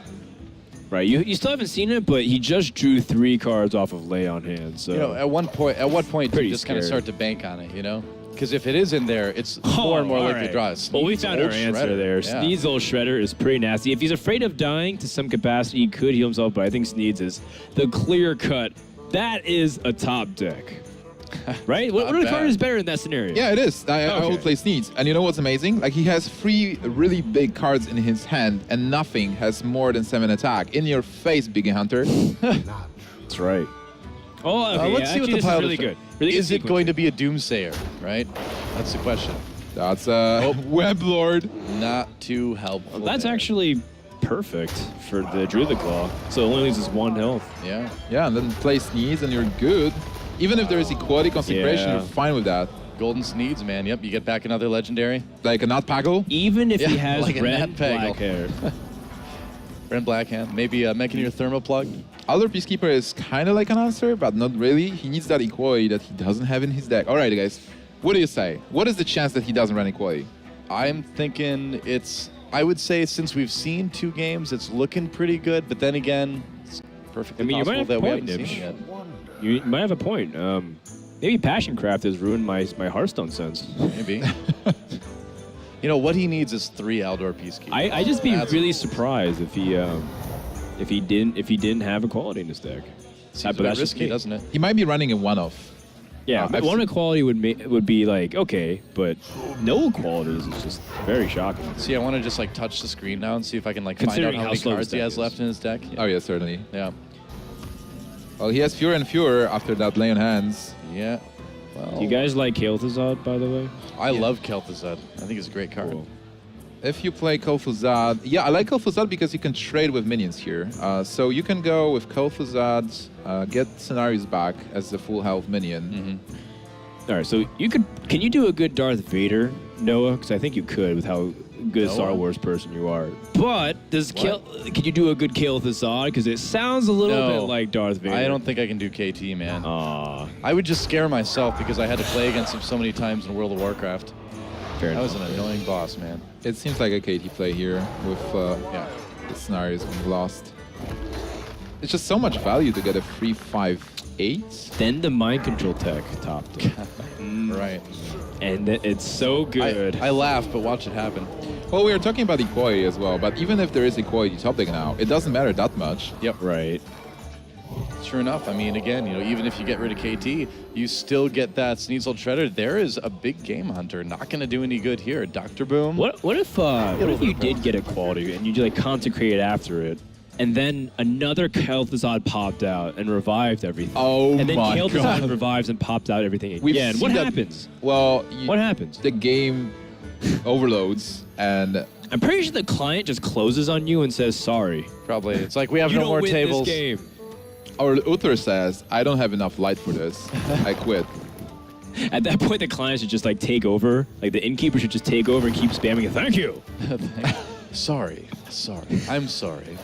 Right, you still haven't seen it, but he just drew 3 cards off of lay on hand. So You know, at what point do Pretty you just kind of scared. start to bank on it, you know? Because if it is in there, it's more and more all likely to right. draw a Well, we Sneed's found old our answer Shredder. there. Yeah. Sneed's old Shredder is pretty nasty. If he's afraid of dying to some capacity, he could heal himself, but I think Sneed's is the clear cut. That is a top deck. Right? What Not other card bad. is better in that scenario? Yeah, it is. I Okay. would play Sneeds. And you know what's amazing? Like, he has 3 really big cards in his hand, and nothing has more than 7 attack. In your face, Biggie Hunter. That's right. Oh, okay. Let's see what actually, the this pile is really good. Really good Is it sequence. going to be a Doomsayer, right? That's the question. That's Web Lord. Not too helpful. That's there. actually perfect for the Druid Claw. So it only loses 1 health. Yeah. Yeah, and then play Sneeze, and you're good. Even if there is equality consecration, Yeah. you're fine with that. Golden Sneeds, man. Yep, you get back another legendary. Like a Not Pago. Even if he Yeah, has like a red Nat Pagel. black hair. Red Blackhand. Maybe making your thermal plug. Other Peacekeeper is kind of like an answer, but not really. He needs that equality that he doesn't have in his deck. All right, guys. What do you say? What is the chance that he doesn't run equality? I'm thinking I would say since we've seen 2 games, it's looking pretty good. But then again, it's perfectly I mean, you might possible have that a we point, haven't seen Nibs. it yet. You might have a point. Maybe Passioncraft has ruined my Hearthstone sense. Maybe. You know, what he needs is 3 Aldor Peacekeepers. I just be That's- really surprised if he didn't have equality in his deck. Seems But a bit that's just risky, me. doesn't it? He might be running a one-off. Yeah, but I've one seen- equality would be like okay, but no equalities is just very shocking. See, I want to just like touch the screen now and see if I can like find out Considering how how many slow cards his he deck has is. left in his deck. Oh, yeah, certainly. Yeah. Well, he has fewer and fewer after that lay on hands. Yeah. Well, Do you guys like Kael'thasad, by the way? I love Kel'Thuzad. I think it's a great card. Cool. If you play Kel'Thuzad, yeah, I like Kel'Thuzad because you can trade with minions here. So you can go with Kel'Thuzad, get scenarios back as the full health minion. All right, so can you do a good Darth Vader, Noah? Because I think you could with how good a Star Noah? Wars person you are. But can you do a good Kael'Thasad? Because it sounds a little No. bit like Darth Vader. I don't think I can do KT, man. Aw, I would just scare myself because I had to play against him so many times in World of Warcraft. fair That enough. was an annoying boss, man. It seems like a KT play here with Yeah. the scenarios being lost. It's just so much value to get a 3/5/8. Then the mind control tech topped it. Right. And it's so good. I laugh, but watch it happen. Well, we are talking about equality as well, but even if there is equality top deck now, it doesn't matter that much. Yep. Right. Sure enough. I mean, again, you know, even if you get rid of KT, you still get that Sneasel Shredder. There is a big game hunter. Not going to do any good here. Dr. Boom. What if you did get equality and you like consecrated after it, and then another Kael'Thasad popped out and revived everything? Oh and then my Kael'Thasad God. revives and pops out everything We've again. seen What that- happens? Well, What happens? the game overloads, and I'm pretty sure the client just closes on you and says sorry. Probably. It's like we have You no don't more win tables. this game. our Uther says, I don't have enough light for this. I quit. At that point, the client should just like take over. Like the innkeeper should just take over and keep spamming it. Thank you. Sorry. I'm sorry.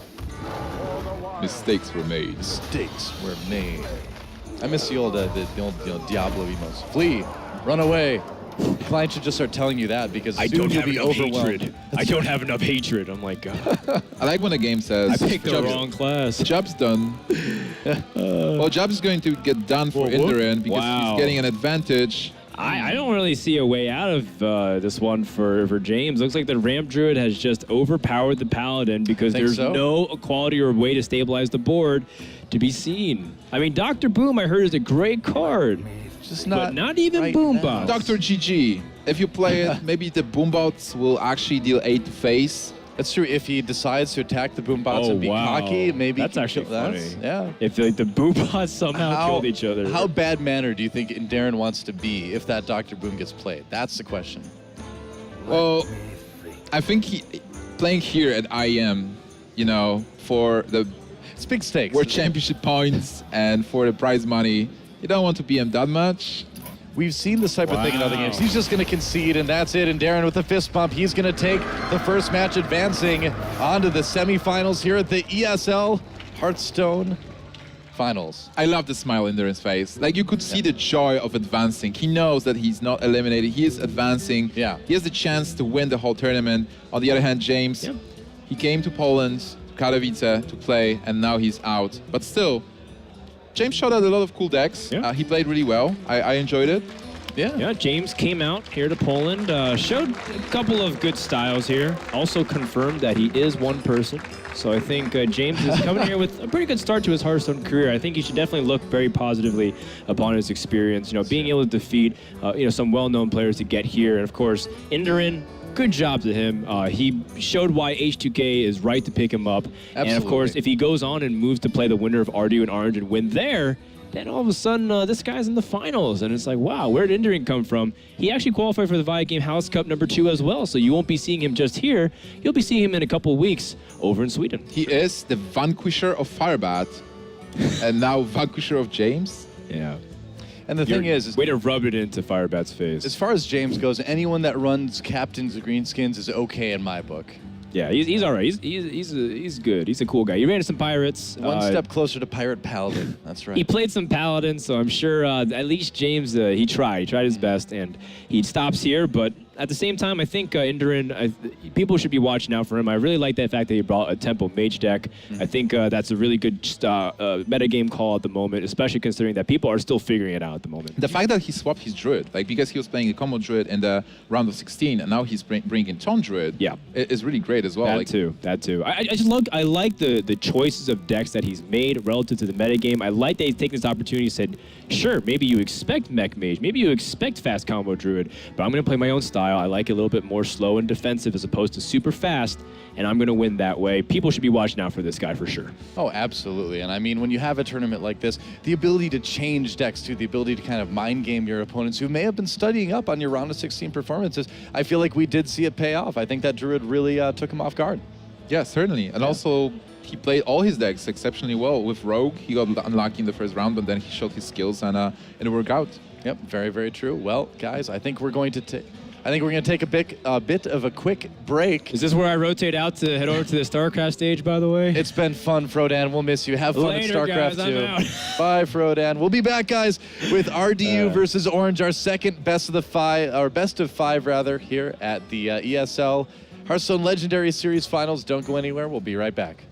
Mistakes were made. Mistakes were made. I miss the old Diablo emos. Flee. Run away. The client should just start telling you that because I soon don't you'll have be enough overwhelmed. hatred. I don't have enough hatred. I'm like, God, I like when the game says, I picked the wrong class. Job's done. Well, Job is going to get done for Whoa, whoa. Inderen because Wow. he's getting an advantage. I don't really see a way out of this one for James. Looks like the Ramp Druid has just overpowered the Paladin because Think there's so? no equality or way to stabilize the board to be seen. I mean, Dr. Boom, I heard, is a great card. Just But not even right Boom now. Bots. Dr. GG. If you play it, maybe the boombots will actually deal 8 to face. That's true. If he decides to attack the boombots Oh, and be wow. cocky, maybe That's he can actually kill- that's- funny. Yeah. If like the Boombots somehow killed each other. How bad manner do you think Inderen wants to be if that Dr. Boom gets played? That's the question. Well, I think playing here at IEM, you know, for the It's big stakes. World Championship points and for the prize money, you don't want to PM that much. We've seen this type of thing in other Wow. games. He's just going to concede, and that's it. And Darren with a fist bump, he's going to take the first match, advancing onto the semifinals here at the ESL Hearthstone Finals. I love the smile in Deren's face. Like, you could see the joy of advancing. He knows that he's not eliminated. He is advancing. Yeah. He has the chance to win the whole tournament. On the other hand, James, Yep. he came to Poland Katowice to play, and now he's out. But still, James showed out a lot of cool decks. Yeah. He played really well. I enjoyed it. Yeah, James came out here to Poland, showed a couple of good styles here, also confirmed that he is one person. So I think James is coming here with a pretty good start to his Hearthstone career. I think he should definitely look very positively upon his experience, being able to defeat, some well-known players to get here. And of course, Inderen, good job to him. He showed why H2K is right to pick him up. Absolutely. And of course, if he goes on and moves to play the winner of Ardu and Orange and win there, then all of a sudden, this guy's in the finals. And it's like, wow, where did Inderen come from? He actually qualified for the Viad Game House Cup #2 as well. So you won't be seeing him just here. You'll be seeing him in a couple of weeks over in Sweden. He is the vanquisher of Firebat, and now vanquisher of James. Yeah. And the thing is, way to rub it into Firebat's face. as far as James goes, anyone that runs Captains of Greenskins is okay in my book. Yeah, he's all right. He's good. He's a cool guy. He ran some pirates. One step closer to Pirate Paladin. That's right. He played some Paladin, so I'm sure at least James, he tried. He tried his best, and he stops here. But at the same time, I think Inderen, people should be watching out for him. I really like that fact that he brought a Tempo Mage deck. I think that's a really good metagame call at the moment, especially considering that people are still figuring it out at the moment. The fact that he swapped his Druid, because he was playing a combo Druid in the round of 16, and now he's bringing Taunt Druid, is really great as well. That too. I like the choices of decks that he's made relative to the metagame. I like that he's taken this opportunity and said, sure, maybe you expect Mech Mage, maybe you expect fast combo Druid, but I'm going to play my own style. I like it a little bit more slow and defensive as opposed to super fast, and I'm going to win that way. People should be watching out for this guy for sure. Oh, absolutely. And I mean, when you have a tournament like this, the ability to change decks too, the ability to kind of mind game your opponents who may have been studying up on your round of 16 performances, I feel like we did see it pay off. I think that Druid really took him off guard. Yeah, certainly. And also, he played all his decks exceptionally well. With Rogue, he got unlucky in the first round, but then he showed his skills, and it worked out. Yep, very, very true. Well, guys, I think we're going to take a bit of a quick break. Is this where I rotate out to head over to the StarCraft stage, by the way? It's been fun, Frodan. We'll miss you. Have fun Later, at StarCraft guys, I'm 2. out. Bye, Frodan. We'll be back, guys, with RDU versus Orange, our second best of 5 rather, here at the ESL Hearthstone Legendary Series Finals. Don't go anywhere. We'll be right back.